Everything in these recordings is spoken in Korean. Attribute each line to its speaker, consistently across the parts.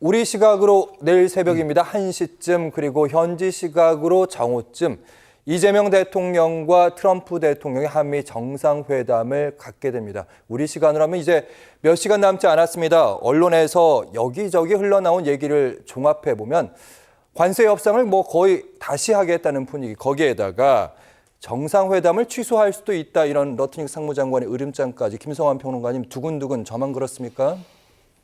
Speaker 1: 우리 시각으로 내일 새벽입니다. 1시쯤 그리고 현지 시각으로 정오쯤 이재명 대통령과 트럼프 대통령이 한미 정상회담을 갖게 됩니다. 우리 시간으로 하면 이제 몇 시간 남지 않았습니다. 언론에서 여기저기 흘러나온 얘기를 종합해보면 관세 협상을 거의 다시 하겠다는 분위기, 거기에다가 정상회담을 취소할 수도 있다, 이런 러트닝 상무장관의 으름장까지. 김성환 평론가님, 두근두근 저만 그렇습니까?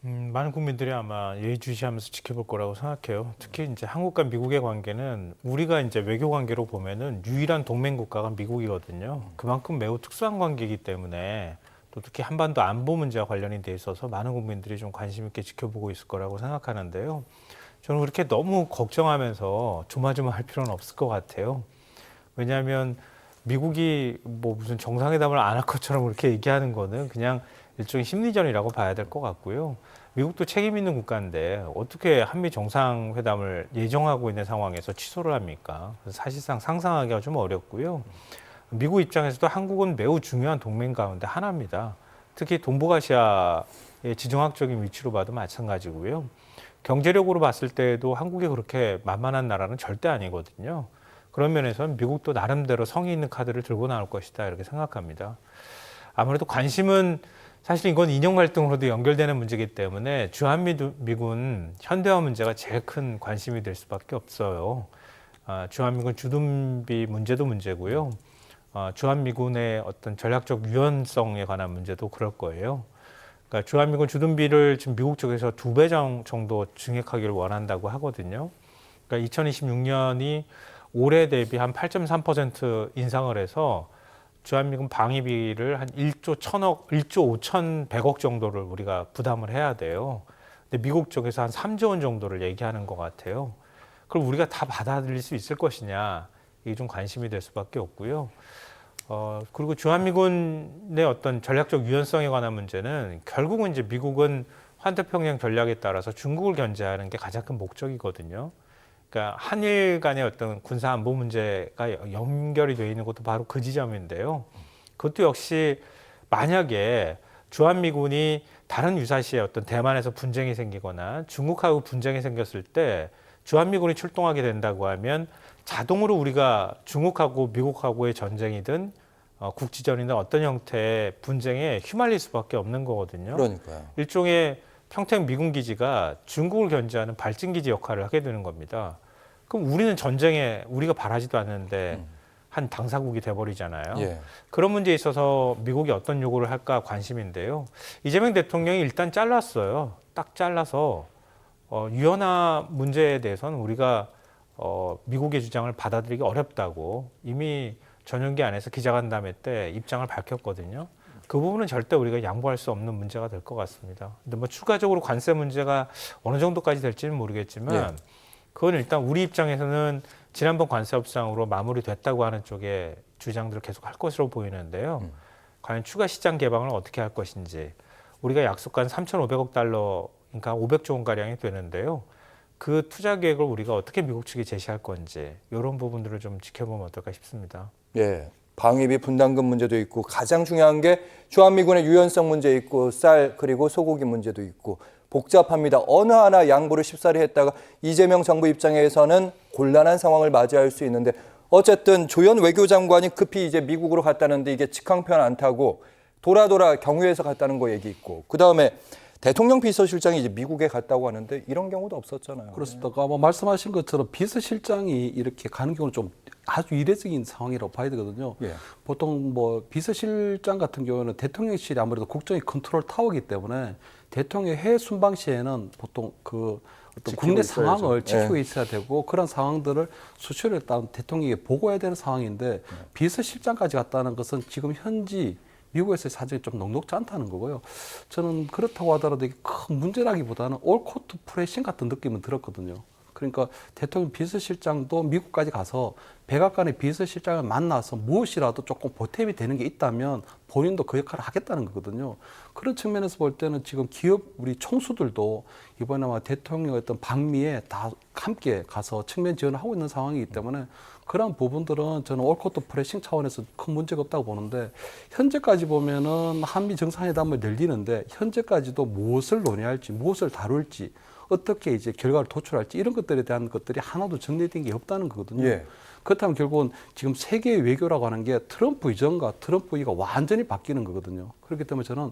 Speaker 2: 많은 국민들이 아마 예의주시하면서 지켜볼 거라고 생각해요. 특히 이제 한국과 미국의 관계는 우리가 이제 외교 관계로 보면은 유일한 동맹 국가가 미국이거든요. 그만큼 매우 특수한 관계이기 때문에 또 특히 한반도 안보 문제와 관련이 돼 있어서 많은 국민들이 좀 관심 있게 지켜보고 있을 거라고 생각하는데요. 저는 그렇게 너무 걱정하면서 조마조마할 필요는 없을 것 같아요. 왜냐하면 미국이 무슨 정상회담을 안 할 것처럼 그렇게 얘기하는 거는 그냥 일종의 심리전이라고 봐야 될 것 같고요. 미국도 책임 있는 국가인데 어떻게 한미 정상회담을 예정하고 있는 상황에서 취소를 합니까? 그래서 사실상 상상하기가 좀 어렵고요. 미국 입장에서도 한국은 매우 중요한 동맹 가운데 하나입니다. 특히 동북아시아의 지정학적인 위치로 봐도 마찬가지고요. 경제력으로 봤을 때도 한국이 그렇게 만만한 나라는 절대 아니거든요. 그런 면에서는 미국도 나름대로 성의 있는 카드를 들고 나올 것이다, 이렇게 생각합니다. 아무래도 관심은 사실 이건 이념 갈등으로도 연결되는 문제이기 때문에 주한미군 현대화 문제가 제일 큰 관심이 될 수밖에 없어요. 주한미군 주둔비 문제도 문제고요. 주한미군의 어떤 전략적 유연성에 관한 문제도 그럴 거예요. 그러니까 주한미군 주둔비를 지금 미국 쪽에서 2배 정도 증액하기를 원한다고 하거든요. 그러니까 2026년이 올해 대비 한 8.3% 인상을 해서 주한미군 방위비를 한 1조 5,100억 정도를 우리가 부담을 해야 돼요. 근데 미국 쪽에서 한 3조 원 정도를 얘기하는 것 같아요. 그럼 우리가 다 받아들일 수 있을 것이냐, 이게 좀 관심이 될 수밖에 없고요. 그리고 주한미군의 어떤 전략적 유연성에 관한 문제는 결국은 이제 미국은 환태평양 전략에 따라서 중국을 견제하는 게 가장 큰 목적이거든요. 그러니까 한일 간의 어떤 군사 안보 문제가 연결이 되어 있는 것도 바로 그 지점인데요. 그것도 역시 만약에 주한미군이 다른 유사시에 어떤 대만에서 분쟁이 생기거나 중국하고 분쟁이 생겼을 때 주한미군이 출동하게 된다고 하면 자동으로 우리가 중국하고 미국하고의 전쟁이든 국지전이든 어떤 형태의 분쟁에 휘말릴 수밖에 없는 거거든요.
Speaker 1: 그러니까요.
Speaker 2: 일종의 평택 미군 기지가 중국을 견제하는 발진기지 역할을 하게 되는 겁니다. 그럼 우리는 전쟁에 우리가 바라지도 않는데 한 당사국이 돼버리잖아요.
Speaker 1: 예.
Speaker 2: 그런 문제에 있어서 미국이 어떤 요구를 할까 관심인데요. 이재명 대통령이 일단 잘랐어요. 딱 잘라서 유연화 문제에 대해서는 우리가 미국의 주장을 받아들이기 어렵다고 이미 전용기 안에서 기자간담회 때 입장을 밝혔거든요. 그 부분은 절대 우리가 양보할 수 없는 문제가 될 것 같습니다. 근데 추가적으로 관세 문제가 어느 정도까지 될지는 모르겠지만,
Speaker 1: 예.
Speaker 2: 그건 일단 우리 입장에서는 지난번 관세 협상으로 마무리됐다고 하는 쪽에 주장들을 계속 할 것으로 보이는데요. 과연 추가 시장 개방을 어떻게 할 것인지, 우리가 약속한 3,500억 달러, 그러니까 500조 원가량이 되는데요. 그 투자 계획을 우리가 어떻게 미국 측에 제시할 건지, 이런 부분들을 좀 지켜보면 어떨까 싶습니다.
Speaker 1: 예. 방위비 분담금 문제도 있고, 가장 중요한 게 주한미군의 유연성 문제 있고, 쌀 그리고 소고기 문제도 있고 복잡합니다. 어느 하나 양보를 쉽사리 했다가 이재명 정부 입장에서는 곤란한 상황을 맞이할 수 있는데, 어쨌든 조현 외교장관이 급히 이제 미국으로 갔다는데 이게 직항편 안 타고 돌아 경유해서 갔다는 거 얘기 있고, 그다음에 대통령 비서실장이 이제 미국에 갔다고 하는데 이런 경우도 없었잖아요.
Speaker 3: 그렇습니다. 말씀하신 것처럼 비서실장이 이렇게 가는 경우는 좀 아주 이례적인 상황이라고 봐야 되거든요.
Speaker 1: 예.
Speaker 3: 보통 비서실장 같은 경우는 대통령실이 아무래도 국정의 컨트롤 타워이기 때문에 대통령의 해외 순방 시에는 보통 그 어떤 국내 상황을 지키고 있어야 되고, 그런 상황들을 수출에 따른 대통령에게 보고해야 되는 상황인데, 비서실장까지 갔다는 것은 지금 현지 미국에서의 사정이 좀 녹록지 않다는 거고요. 저는 그렇다고 하더라도 이게 큰 문제라기보다는 올코트 프레싱 같은 느낌은 들었거든요. 그러니까 대통령 비서실장도 미국까지 가서 백악관의 비서실장을 만나서 무엇이라도 조금 보탬이 되는 게 있다면 본인도 그 역할을 하겠다는 거거든요. 그런 측면에서 볼 때는 지금 기업 우리 총수들도 이번에 아마 대통령의 어떤 방미에 다 함께 가서 측면 지원을 하고 있는 상황이기 때문에 그런 부분들은 저는 올코트 프레싱 차원에서 큰 문제가 없다고 보는데, 현재까지 보면은 한미 정상회담을 열리는데 현재까지도 무엇을 논의할지, 무엇을 다룰지 어떻게 이제 결과를 도출할지 이런 것들에 대한 것들이 하나도 정리된 게 없다는 거거든요.
Speaker 1: 예.
Speaker 3: 그렇다면 결국은 지금 세계의 외교라고 하는 게 트럼프 이전과 트럼프 이후가 완전히 바뀌는 거거든요. 그렇기 때문에 저는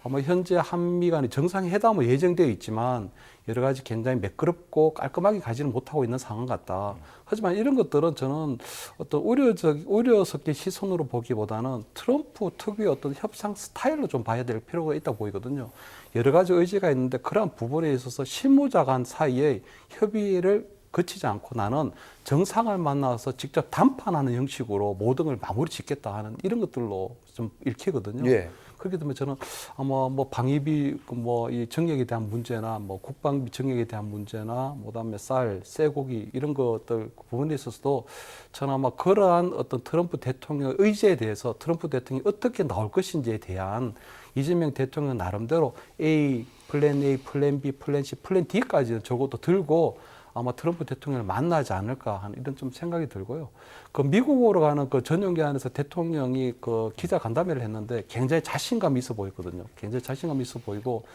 Speaker 3: 아마 현재 한미 간의 정상회담은 예정되어 있지만 여러 가지 굉장히 매끄럽고 깔끔하게 가지는 못하고 있는 상황 같다. 하지만 이런 것들은 저는 어떤 우려 섞인 시선으로 보기보다는 트럼프 특유의 어떤 협상 스타일로 좀 봐야 될 필요가 있다고 보이거든요. 여러 가지 의지가 있는데 그러한 부분에 있어서 실무자 간 사이에 협의를 거치지 않고 나는 정상을 만나서 직접 담판하는 형식으로 모든 걸 마무리 짓겠다 하는 이런 것들로 좀 읽히거든요.
Speaker 1: 예.
Speaker 3: 그렇기 때문에 저는 아마 뭐 방위비 뭐 이 정액에 대한 문제나 뭐 국방비 정액에 대한 문제나 그다음에 쌀, 쇠고기 이런 것들 부분에 있어서도 저는 아마 그러한 어떤 트럼프 대통령의 의지에 대해서 트럼프 대통령이 어떻게 나올 것인지에 대한 이재명 대통령 나름대로 플랜 A, 플랜 B, 플랜 C, 플랜 D까지는 적어도 들고 아마 트럼프 대통령을 만나지 않을까 하는 이런 좀 생각이 들고요. 그 미국으로 가는 그 전용기관에서 대통령이 그 기자 간담회를 했는데 굉장히 자신감이 있어 보였거든요. 굉장히 자신감이 있어 보이고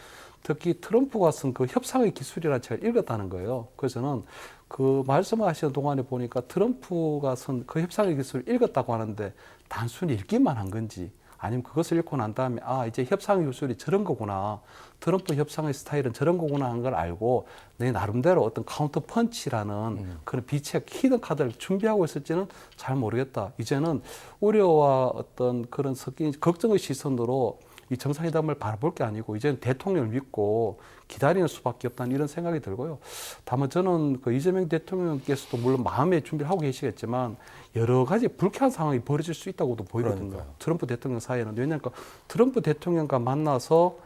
Speaker 3: 특히 트럼프가 쓴 그 협상의 기술이라는 책을 읽었다는 거예요. 그래서 저는 그 말씀하시는 동안에 보니까 트럼프가 쓴 그 협상의 기술을 읽었다고 하는데 단순히 읽기만 한 건지 아니면 그것을 읽고 난 다음에 아 이제 협상의 기술이 저런 거구나. 트럼프 협상의 스타일은 저런 거구나 하는 걸 알고 내 나름대로 어떤 카운터 펀치라는 그런 비책 히든 카드를 준비하고 있을지는 잘 모르겠다. 이제는 우려와 어떤 그런 섞인 걱정의 시선으로 이 정상회담을 바라볼 게 아니고 이제는 대통령을 믿고 기다리는 수밖에 없다는 이런 생각이 들고요. 다만 저는 그 이재명 대통령께서도 물론 마음의 준비를 하고 계시겠지만 여러 가지 불쾌한 상황이 벌어질 수 있다고도 보이거든요.
Speaker 1: 그러니까요.
Speaker 3: 트럼프 대통령 사이에는. 왜냐하면 트럼프 대통령과 만나서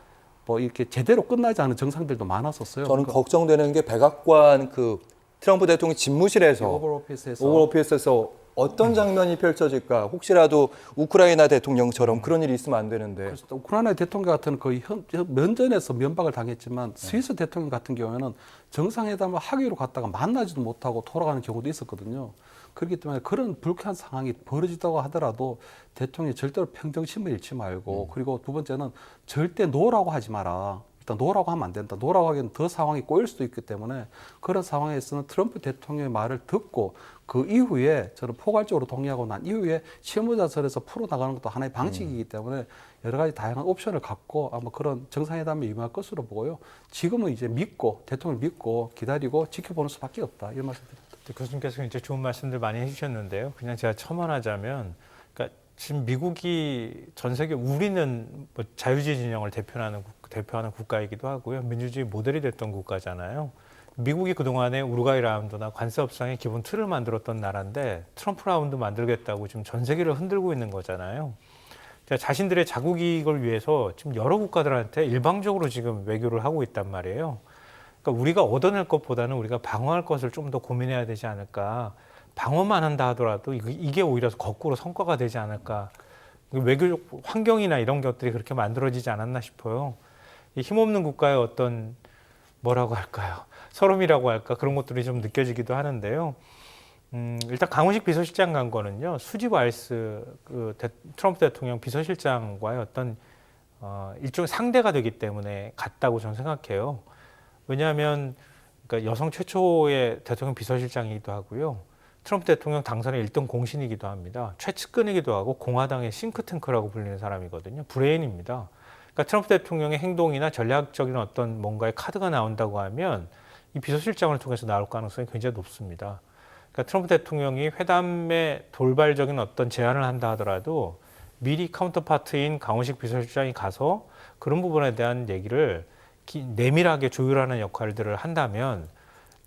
Speaker 3: 뭐 이렇게 제대로 끝나지 않은 정상들도 많았었어요.
Speaker 1: 저는 걱정되는 게 백악관 그 트럼프 대통령 집무실에서
Speaker 3: 오벌 오피스에서
Speaker 1: 오벌 오피스에서 어떤 장면이 펼쳐질까? 혹시라도 우크라이나 대통령처럼 그런 일이 있으면 안 되는데.
Speaker 3: 그래서 우크라이나 대통령 같은 거의 면전에서 면박을 당했지만 스위스 대통령 같은 경우에는 정상회담을 하기로 갔다가 만나지도 못하고 돌아가는 경우도 있었거든요. 그렇기 때문에 그런 불쾌한 상황이 벌어지다고 하더라도 대통령이 절대로 평정심을 잃지 말고 그리고 두 번째는 절대 노라고 하지 마라. 일단 노라고 하면 안 된다. 노라고 하기엔 더 상황이 꼬일 수도 있기 때문에 그런 상황에서는 트럼프 대통령의 말을 듣고 그 이후에 저는 포괄적으로 동의하고 난 이후에 실무자설에서 풀어나가는 것도 하나의 방식이기 때문에 여러 가지 다양한 옵션을 갖고 아마 그런 정상회담에 임할 것으로 보고요. 지금은 이제 믿고 대통령을 믿고 기다리고 지켜보는 수밖에 없다. 이런 말씀드립니다.
Speaker 2: 교수님께서 이제 좋은 말씀들 많이 해주셨는데요. 그냥 제가 첨언하자면, 그러니까 지금 미국이 전 세계 우리는 뭐 자유주의 진영을 대표하는 국가이기도 하고요. 민주주의 모델이 됐던 국가잖아요. 미국이 그동안에 우루과이 라운드나 관세 협상의 기본 틀을 만들었던 나라인데 트럼프 라운드 만들겠다고 지금 전 세계를 흔들고 있는 거잖아요. 자신들의 자국 이익을 위해서 지금 여러 국가들한테 일방적으로 지금 외교를 하고 있단 말이에요. 그러니까 우리가 얻어낼 것보다는 우리가 방어할 것을 좀 더 고민해야 되지 않을까. 방어만 한다 하더라도 이게 오히려 거꾸로 성과가 되지 않을까. 외교적 환경이나 이런 것들이 그렇게 만들어지지 않았나 싶어요. 이 힘없는 국가의 어떤 뭐라고 할까요? 서름이라고 할까? 그런 것들이 좀 느껴지기도 하는데요. 일단 강훈식 비서실장 간 거는요. 수지 바이스 트럼프 대통령 비서실장과의 어떤 일종의 상대가 되기 때문에 갔다고 저는 생각해요. 왜냐하면 그러니까 여성 최초의 대통령 비서실장이기도 하고요. 트럼프 대통령 당선의 1등 공신이기도 합니다. 최측근이기도 하고 공화당의 싱크탱크라고 불리는 사람이거든요. 브레인입니다. 그러니까 트럼프 대통령의 행동이나 전략적인 어떤 뭔가의 카드가 나온다고 하면 이 비서실장을 통해서 나올 가능성이 굉장히 높습니다. 그러니까 트럼프 대통령이 회담에 돌발적인 어떤 제안을 한다 하더라도 미리 카운터파트인 강훈식 비서실장이 가서 그런 부분에 대한 얘기를 내밀하게 조율하는 역할들을 한다면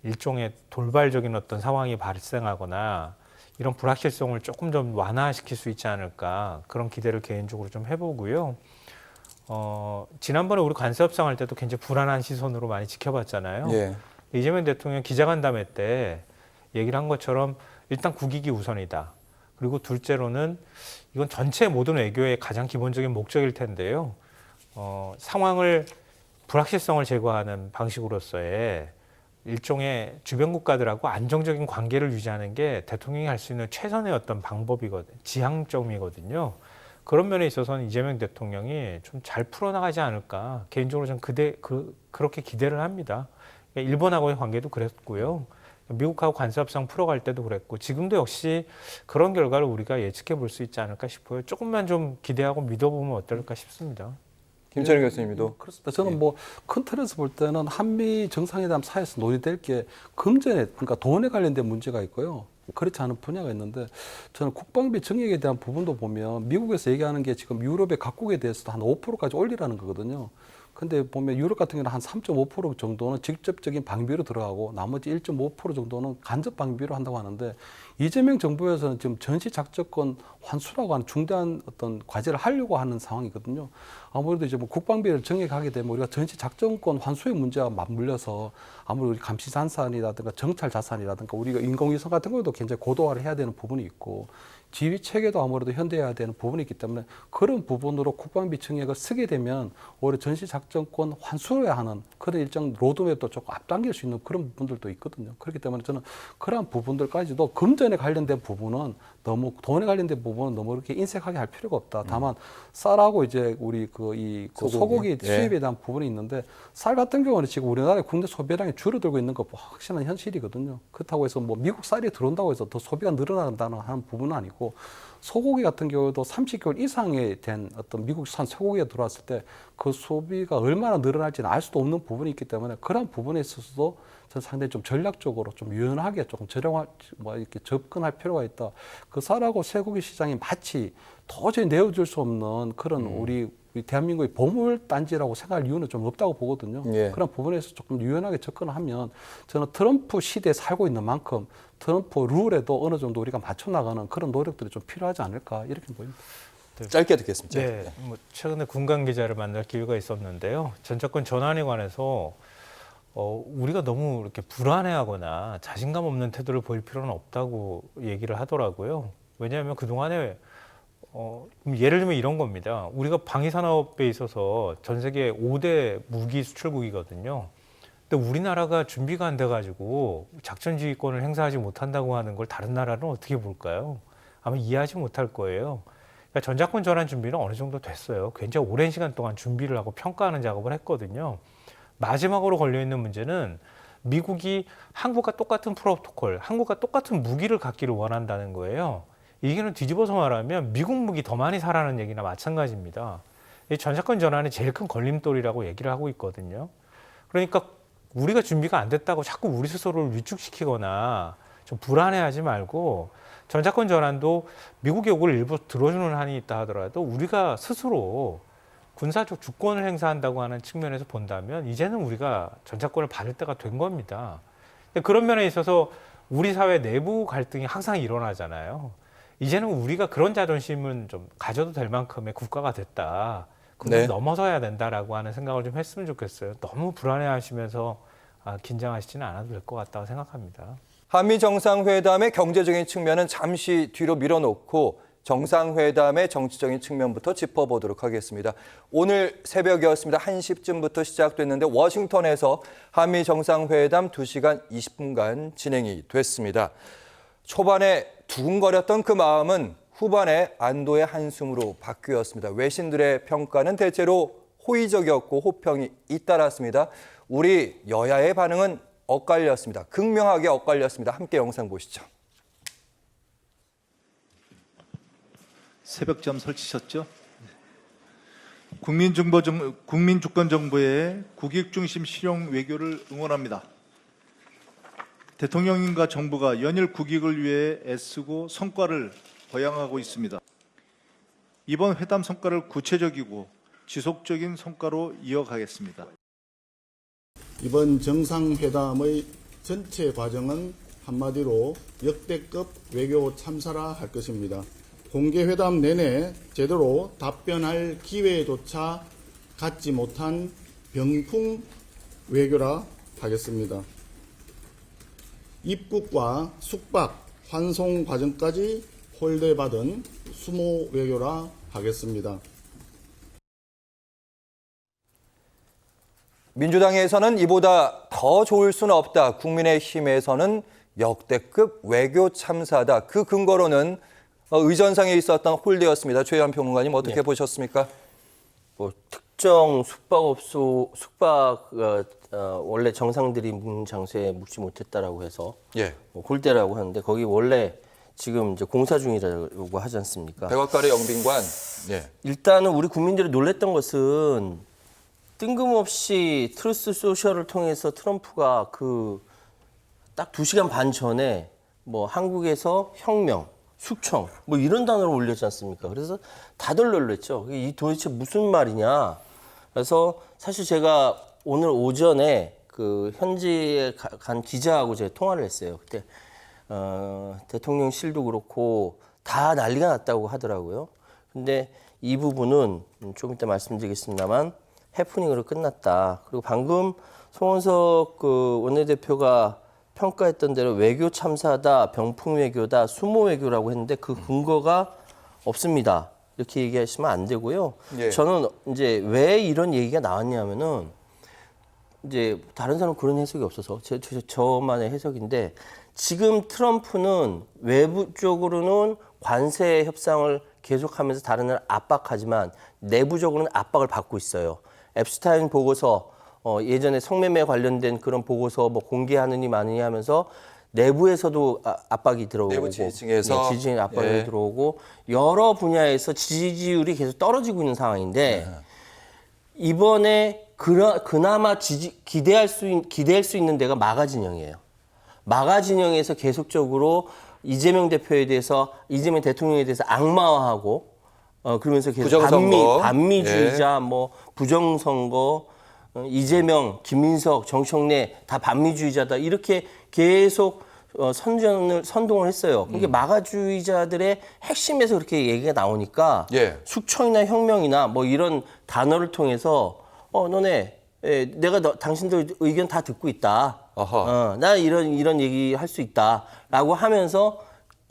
Speaker 2: 일종의 돌발적인 어떤 상황이 발생하거나 이런 불확실성을 조금 좀 완화시킬 수 있지 않을까 그런 기대를 개인적으로 좀 해보고요. 지난번에 우리 관세 협상할 때도 굉장히 불안한 시선으로 많이 지켜봤잖아요.
Speaker 1: 예.
Speaker 2: 이재명 대통령 기자간담회 때 얘기를 한 것처럼 일단 국익이 우선이다. 그리고 둘째로는 이건 전체 모든 외교의 가장 기본적인 목적일 텐데요. 상황을 불확실성을 제거하는 방식으로서의 일종의 주변 국가들하고 안정적인 관계를 유지하는 게 대통령이 할 수 있는 최선의 어떤 방법이거든요. 지향점이거든요. 그런 면에 있어서는 이재명 대통령이 좀 잘 풀어나가지 않을까 개인적으로 좀 그렇게 기대를 합니다. 일본하고의 관계도 그랬고요. 미국하고 관세 협상 풀어갈 때도 그랬고 지금도 역시 그런 결과를 우리가 예측해 볼 수 있지 않을까 싶어요. 조금만 좀 기대하고 믿어보면 어떨까 싶습니다.
Speaker 1: 김철인 교수님도.
Speaker 3: 그렇습니다. 저는 뭐 큰 틀에서 볼 때는 한미 정상회담 사이에서 논의될 게 금전에 그러니까 돈에 관련된 문제가 있고요. 그렇지 않은 분야가 있는데 저는 국방비 증액에 대한 부분도 보면 미국에서 얘기하는 게 지금 유럽의 각국에 대해서도 한 5%까지 올리라는 거거든요. 근데 보면 유럽 같은 경우는 한 3.5% 정도는 직접적인 방비로 들어가고 나머지 1.5% 정도는 간접 방비로 한다고 하는데 이재명 정부에서는 지금 전시 작전권 환수라고 하는 중대한 어떤 과제를 하려고 하는 상황이거든요. 아무래도 이제 뭐 국방비를 정액하게 되면 우리가 전시 작전권 환수의 문제와 맞물려서 아무래도 우리 감시 자산이라든가 정찰 자산이라든가 우리가 인공위성 같은 것도 굉장히 고도화를 해야 되는 부분이 있고 지휘 체계도 아무래도 현대화해야 되는 부분이 있기 때문에 그런 부분으로 국방비 증액을 쓰게 되면 오히려 전시 작전권 환수해야 하는 그런 일정 로드맵도 조금 앞당길 수 있는 그런 부분들도 있거든요. 그렇기 때문에 저는 그러한 부분들까지도 금전에 관련된 부분은 너무 돈에 관련된 부분은 너무 이렇게 인색하게 할 필요가 없다. 다만 쌀하고 이제 우리 소고기 수입에 대한 부분이 있는데 쌀 같은 경우는 지금 우리나라의 국내 소비량이 줄어들고 있는 거 확실한 현실이거든요. 그렇다고 해서 뭐 미국 쌀이 들어온다고 해서 더 소비가 늘어난다는 하는 부분은 아니고 소고기 같은 경우도 30개월 이상에 된 어떤 미국산 소고기가 들어왔을 때 그 소비가 얼마나 늘어날지는 알 수도 없는 부분이 있기 때문에 그런 부분에 있어서도 저는 상당히 좀 전략적으로 좀 유연하게 조금 이렇게 접근할 필요가 있다. 그 쌀하고 쇠고기 시장이 마치 도저히 내어줄 수 없는 그런 우리 대한민국의 보물 단지라고 생각할 이유는 좀 없다고 보거든요.
Speaker 1: 예.
Speaker 3: 그런 부분에서 조금 유연하게 접근을 하면 저는 트럼프 시대에 살고 있는 만큼 트럼프 룰에도 어느 정도 우리가 맞춰 나가는 그런 노력들이 좀 필요하지 않을까 이렇게 보입니다.
Speaker 1: 짧게 듣겠습니다.
Speaker 2: 네, 뭐 최근에 군간 기자를 만날 기회가 있었는데요. 전작권 전환에 관해서 우리가 너무 이렇게 불안해하거나 자신감 없는 태도를 보일 필요는 없다고 얘기를 하더라고요. 왜냐하면 그동안에 예를 들면 이런 겁니다. 우리가 방위 산업에 있어서 전 세계 5대 무기 수출국이거든요. 근데 우리나라가 준비가 안 돼가지고 작전 지휘권을 행사하지 못한다고 하는 걸 다른 나라는 어떻게 볼까요? 아마 이해하지 못할 거예요. 그러니까 전작권 전환 준비는 어느 정도 됐어요. 굉장히 오랜 시간 동안 준비를 하고 평가하는 작업을 했거든요. 마지막으로 걸려있는 문제는 미국이 한국과 똑같은 프로토콜, 한국과 똑같은 무기를 갖기를 원한다는 거예요. 이게는 뒤집어서 말하면 미국 무기 더 많이 사라는 얘기나 마찬가지입니다. 이 전작권 전환이 제일 큰 걸림돌이라고 얘기를 하고 있거든요. 그러니까 우리가 준비가 안 됐다고 자꾸 우리 스스로를 위축시키거나 좀 불안해하지 말고 전작권 전환도 미국의 요구를 일부 들어주는 한이 있다 하더라도 우리가 스스로 군사적 주권을 행사한다고 하는 측면에서 본다면 이제는 우리가 전작권을 받을 때가 된 겁니다. 그런 면에 있어서 우리 사회 내부 갈등이 항상 일어나잖아요. 이제는 우리가 그런 자존심은 좀 가져도 될 만큼의 국가가 됐다. 그걸 넘어서야 된다라고 하는 생각을 좀 했으면 좋겠어요. 너무 불안해하시면서 긴장하시지는 않아도 될 것 같다고 생각합니다.
Speaker 1: 한미 정상회담의 경제적인 측면은 잠시 뒤로 밀어놓고 정상회담의 정치적인 측면부터 짚어보도록 하겠습니다. 오늘 새벽이었습니다. 1시쯤부터 시작됐는데 워싱턴에서 한미 정상회담 2시간 20분간 진행이 됐습니다. 초반에 두근거렸던 그 마음은 후반에 안도의 한숨으로 바뀌었습니다. 외신들의 평가는 대체로 호의적이었고 호평이 잇따랐습니다. 우리 여야의 반응은 엇갈렸습니다. 극명하게 엇갈렸습니다. 함께 영상 보시죠.
Speaker 4: 새벽잠 설치셨죠? 국민주권정부의 국익중심 실용 외교를 응원합니다. 대통령님과 정부가 연일 국익을 위해 애쓰고 성과를 거양하고 있습니다. 이번 회담 성과를 구체적이고 지속적인 성과로 이어가겠습니다.
Speaker 5: 이번 정상회담의 전체 과정은 한마디로 역대급 외교 참사라 할 것입니다. 공개회담 내내 제대로 답변할 기회조차 갖지 못한 병풍 외교라 하겠습니다. 입국과 숙박, 환송 과정까지 홀대받은 수모 외교라 하겠습니다.
Speaker 1: 민주당에서는 이보다 더 좋을 수는 없다. 국민의힘에서는 역대급 외교 참사다. 그 근거로는 의전상에 있었던 홀대였습니다. 최현 평론가님 어떻게 보셨습니까?
Speaker 6: 특정 숙박업소 원래 정상들이 묵는 장소에 묵지 못했다라고 해서
Speaker 1: 예.
Speaker 6: 뭐 골대라고 하는데 거기 원래 지금 이제 공사 중이라고 하지 않습니까?
Speaker 1: 백악관의 영빈관. 예.
Speaker 6: 일단은 우리 국민들이 놀랬던 것은 뜬금없이 트루스 소셜을 통해서 트럼프가 그 딱 2시간 반 전에 뭐 한국에서 혁명, 숙청 뭐 이런 단어를 올렸지 않습니까? 그래서 다들 놀랬죠. 이 도대체 무슨 말이냐. 그래서 사실 제가 오늘 오전에 그 현지에 간 기자하고 제가 통화를 했어요. 그때 대통령실도 그렇고 다 난리가 났다고 하더라고요. 근데 이 부분은 좀 이따 말씀드리겠습니다만 해프닝으로 끝났다. 그리고 방금 송원석 그 원내대표가 평가했던 대로 외교 참사다, 병풍 외교다, 수모 외교라고 했는데 그 근거가 없습니다. 이렇게 얘기하시면 안 되고요.
Speaker 1: 예.
Speaker 6: 저는 이제 왜 이런 얘기가 나왔냐면은 이제 다른 사람 그런 해석이 없어서 저만의 해석인데 지금 트럼프는 외부적으로는 관세 협상을 계속하면서 다른 나라를 압박하지만 내부적으로는 압박을 받고 있어요. 앱스타인 보고서 예전에 성매매 관련된 그런 보고서 뭐 공개하느니 마느니 하면서 내부에서도 압박이 들어오고
Speaker 1: 내부 지지층에서
Speaker 6: 지지층 압박이
Speaker 1: 예.
Speaker 6: 들어오고 여러 분야에서 지지율이 계속 떨어지고 있는 상황인데 이번에 그나마 기대할 수 있는 데가 마가 진영이에요. 마가 진영에서 계속적으로 이재명 대표에 대해서 이재명 대통령에 대해서 악마화하고 그러면서 계속
Speaker 1: 부정선거.
Speaker 6: 반미주의자 뭐 부정선거 이재명, 김민석, 정청래 다 반미주의자다 이렇게 계속 선동을 했어요. 그게 마가주의자들의 핵심에서 그렇게 얘기가 나오니까
Speaker 1: 예.
Speaker 6: 숙청이나 혁명이나 뭐 이런 단어를 통해서 너네 내가 당신들 의견 다 듣고 있다. 나 이런 얘기 할 수 있다라고 하면서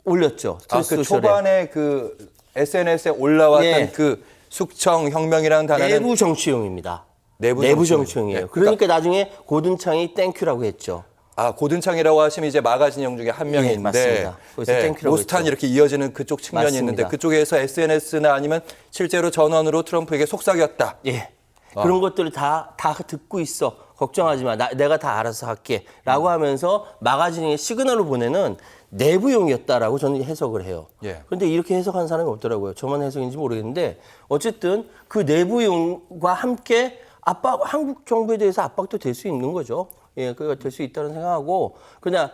Speaker 6: 올렸죠.
Speaker 1: 그
Speaker 6: 소셜에.
Speaker 1: 초반에 그 SNS에 올라왔던
Speaker 6: 예.
Speaker 1: 그 숙청 혁명이라는 단어는
Speaker 6: 내부 정치용입니다.
Speaker 1: 내부
Speaker 6: 내부
Speaker 1: 정치용이에요.
Speaker 6: 정치용이에요.
Speaker 1: 네.
Speaker 6: 그러니까 나중에 고든창이 땡큐라고 했죠.
Speaker 1: 고든창이라고 하시면 이제 마가 진영 중에 한 명인데
Speaker 6: 맞습니다. 거기서 땡큐라고
Speaker 1: 모스탄
Speaker 6: 했죠.
Speaker 1: 이렇게 이어지는 그쪽 측면이
Speaker 6: 맞습니다.
Speaker 1: 있는데 그쪽에서 SNS나 아니면 실제로 전원으로 트럼프에게 속삭였다.
Speaker 6: 예. 그런 것들을 다 듣고 있어. 걱정하지 마. 내가 다 알아서 할게. 라고 하면서 마가진의 시그널을 보내는 내부용이었다라고 저는 해석을 해요.
Speaker 1: 예.
Speaker 6: 그런데 이렇게 해석하는 사람이 없더라고요. 저만 해석인지 모르겠는데 어쨌든 그 내부용과 함께 한국 정부에 대해서 압박도 될 수 있는 거죠. 예, 그가 될 수 있다는 생각하고 그냥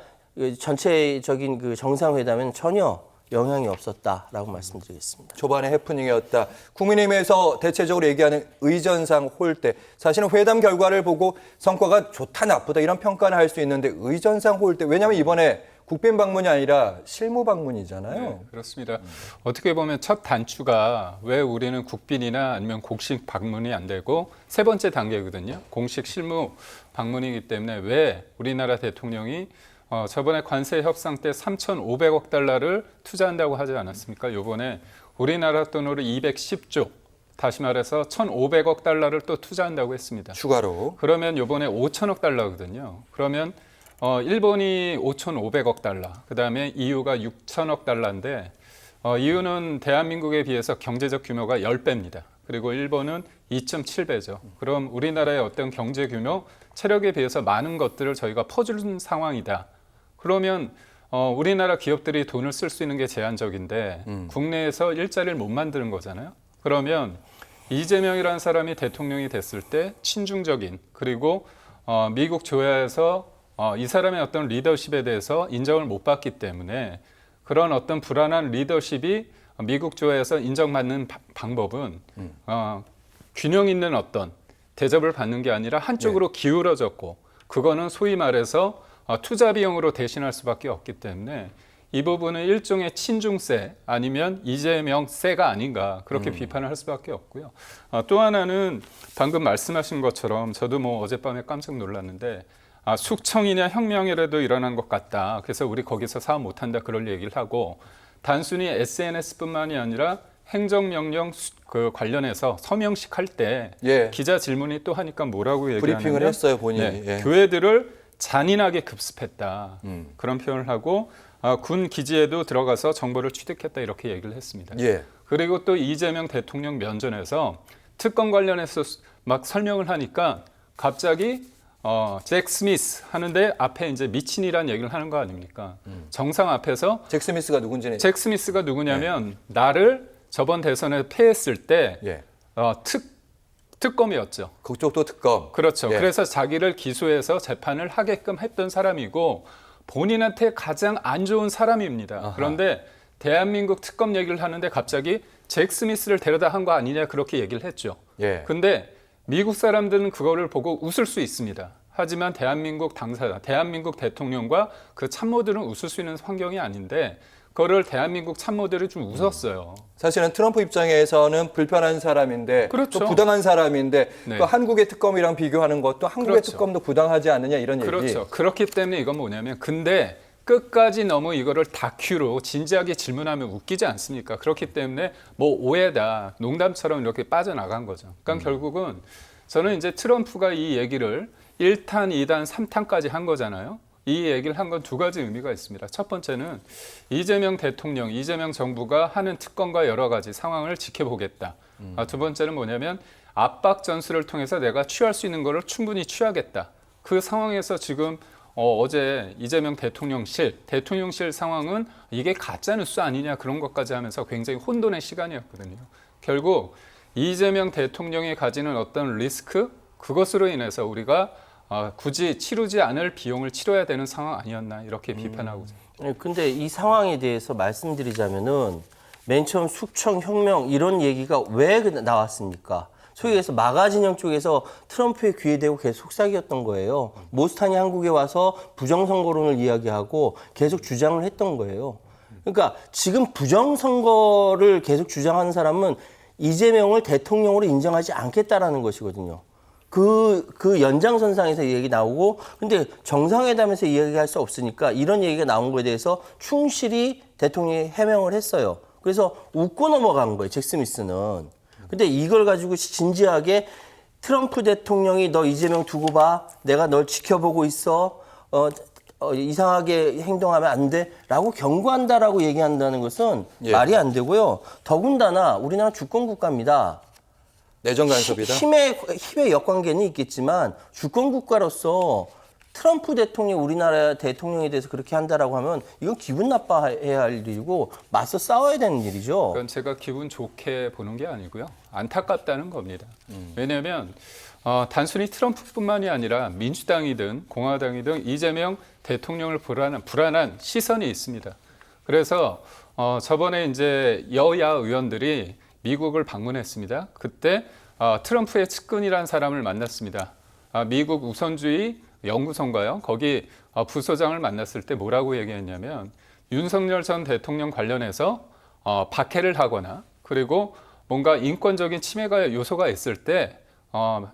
Speaker 6: 전체적인 그 정상회담에는 전혀 영향이 없었다라고 말씀드리겠습니다.
Speaker 1: 초반에 해프닝이었다. 국민의힘에서 대체적으로 얘기하는 의전상 홀대. 사실은 회담 결과를 보고 성과가 좋다 나쁘다 이런 평가는 할 수 있는데 의전상 홀대. 왜냐하면 이번에 국빈 방문이 아니라 실무 방문이잖아요.
Speaker 7: 네, 그렇습니다. 어떻게 보면 첫 단추가 왜 우리는 국빈이나 아니면 공식 방문이 안 되고 세 번째 단계거든요. 공식 실무 방문이기 때문에 왜 우리나라 대통령이 저번에 관세 협상 때 3,500억 달러를 투자한다고 하지 않았습니까? 요번에 우리나라 돈으로 210조, 다시 말해서 1,500억 달러를 또 투자한다고 했습니다.
Speaker 1: 추가로.
Speaker 7: 그러면 요번에 5천억 달러거든요. 그러면 일본이 5,500억 달러, 그다음에 EU가 6천억 달러인데 EU는 대한민국에 비해서 경제적 규모가 10배입니다. 그리고 일본은 2.7배죠. 그럼 우리나라의 어떤 경제 규모, 체력에 비해서 많은 것들을 저희가 퍼주는 상황이다. 그러면 우리나라 기업들이 돈을 쓸 수 있는 게 제한적인데 국내에서 일자리를 못 만드는 거잖아요. 그러면 이재명이라는 사람이 대통령이 됐을 때 친중적인 그리고 미국 조야에서 이 사람의 어떤 리더십에 대해서 인정을 못 받기 때문에 그런 어떤 불안한 리더십이 미국 조야에서 인정받는 방법은 균형 있는 어떤 대접을 받는 게 아니라 한쪽으로 기울어졌고 그거는 소위 말해서 투자 비용으로 대신할 수밖에 없기 때문에 이 부분은 일종의 친중세 아니면 이재명세가 아닌가 그렇게 비판을 할 수밖에 없고요. 또 하나는 방금 말씀하신 것처럼 저도 뭐 어젯밤에 깜짝 놀랐는데 숙청이냐 혁명이라도 일어난 것 같다. 그래서 우리 거기서 사업 못한다 그럴 얘기를 하고 단순히 SNS뿐만이 아니라 행정명령 그 관련해서 서명식 할 때
Speaker 1: 예.
Speaker 7: 기자 질문이 또 하니까 뭐라고 얘기하냐면
Speaker 1: 브리핑을 했어요, 본인이. 예.
Speaker 7: 교회들을 잔인하게 급습했다. 그런 표현을 하고 군 기지에도 들어가서 정보를 취득했다 이렇게 얘기를 했습니다.
Speaker 1: 예.
Speaker 7: 그리고 또 이재명 대통령 면전에서 특검 관련해서 막 설명을 하니까 갑자기 잭 스미스 하는데 앞에 이제 미친이라는 얘기를 하는 거 아닙니까? 정상 앞에서
Speaker 1: 잭 스미스가 누군지는
Speaker 7: 잭 스미스가 누구냐면 나를 저번 대선에 패했을 때
Speaker 1: 예.
Speaker 7: 특검이었죠.
Speaker 1: 그쪽도 특검.
Speaker 7: 그렇죠.
Speaker 1: 예.
Speaker 7: 그래서 자기를 기소해서 재판을 하게끔 했던 사람이고 본인한테 가장 안 좋은 사람입니다.
Speaker 1: 아하.
Speaker 7: 그런데 대한민국 특검 얘기를 하는데 갑자기 잭 스미스를 데려다 한 거 아니냐 그렇게 얘기를 했죠.
Speaker 1: 예.
Speaker 7: 근데 미국 사람들은 그거를 보고 웃을 수 있습니다. 하지만 대한민국 당사자, 대한민국 대통령과 그 참모들은 웃을 수 있는 환경이 아닌데 그거를 대한민국 참모들이 좀 웃었어요.
Speaker 1: 사실은 트럼프 입장에서는 불편한 사람인데
Speaker 7: 그렇죠.
Speaker 1: 또 부당한 사람인데
Speaker 7: 네.
Speaker 1: 또 한국의 특검이랑 비교하는 것도 한국의
Speaker 7: 그렇죠.
Speaker 1: 특검도 부당하지 않느냐 이런 얘기.
Speaker 7: 그렇죠. 그렇기 때문에 이건 뭐냐면 근데 끝까지 너무 이거를 다큐로 진지하게 질문하면 웃기지 않습니까? 그렇기 때문에 뭐 오해다 농담처럼 이렇게 빠져나간 거죠. 그러니까 결국은 저는 이제 트럼프가 이 얘기를 1탄, 2단, 3탄까지 한 거잖아요. 이 얘기를 한 건 두 가지 의미가 있습니다. 첫 번째는 이재명 대통령, 이재명 정부가 하는 특검과 여러 가지 상황을 지켜보겠다. 두 번째는 뭐냐면 압박 전술을 통해서 내가 취할 수 있는 거를 충분히 취하겠다. 그 상황에서 지금 어제 이재명 대통령실 상황은 이게 가짜뉴스 아니냐 그런 것까지 하면서 굉장히 혼돈의 시간이었거든요. 결국 이재명 대통령이 가지는 어떤 리스크 그것으로 인해서 우리가 굳이 치르지 않을 비용을 치러야 되는 상황 아니었나 이렇게 비판하고 있습니다.
Speaker 6: 근데 이 상황에 대해서 말씀드리자면은 맨 처음 숙청 혁명 이런 얘기가 왜 나왔습니까? 소위 해서 마가 진영 쪽에서 트럼프의 귀에 대고 계속 속삭였던 거예요. 모스탄이 한국에 와서 부정선거론을 이야기하고 계속 주장을 했던 거예요. 그러니까 지금 부정선거를 계속 주장하는 사람은 이재명을 대통령으로 인정하지 않겠다라는 것이거든요. 그 연장선상에서 이 얘기 나오고, 근데 정상회담에서 이야기할 수 없으니까 이런 얘기가 나온 거에 대해서 충실히 대통령이 해명을 했어요. 그래서 웃고 넘어간 거예요, 잭 스미스는. 근데 이걸 가지고 진지하게 트럼프 대통령이 너 이재명 두고 봐. 내가 널 지켜보고 있어. 이상하게 행동하면 안 돼. 라고 경고한다라고 얘기한다는 것은
Speaker 1: 예.
Speaker 6: 말이 안 되고요. 더군다나 우리나라 주권국가입니다.
Speaker 1: 내정 간섭이다.
Speaker 6: 힘의 역관계는 있겠지만 주권국가로서 트럼프 대통령이 우리나라 대통령에 대해서 그렇게 한다라고 하면 이건 기분 나빠해야 할 일이고 맞서 싸워야 되는 일이죠.
Speaker 7: 그건 제가 기분 좋게 보는 게 아니고요. 안타깝다는 겁니다. 왜냐하면 단순히 트럼프뿐만이 아니라 민주당이든 공화당이든 이재명 대통령을 불안한 시선이 있습니다. 그래서 저번에 이제 여야 의원들이 미국을 방문했습니다. 그때 트럼프의 측근이라는 사람을 만났습니다. 미국 우선주의 연구소인가요? 거기 부소장을 만났을 때 뭐라고 얘기했냐면 윤석열 전 대통령 관련해서 박해를 하거나 그리고 뭔가 인권적인 침해가 요소가 있을 때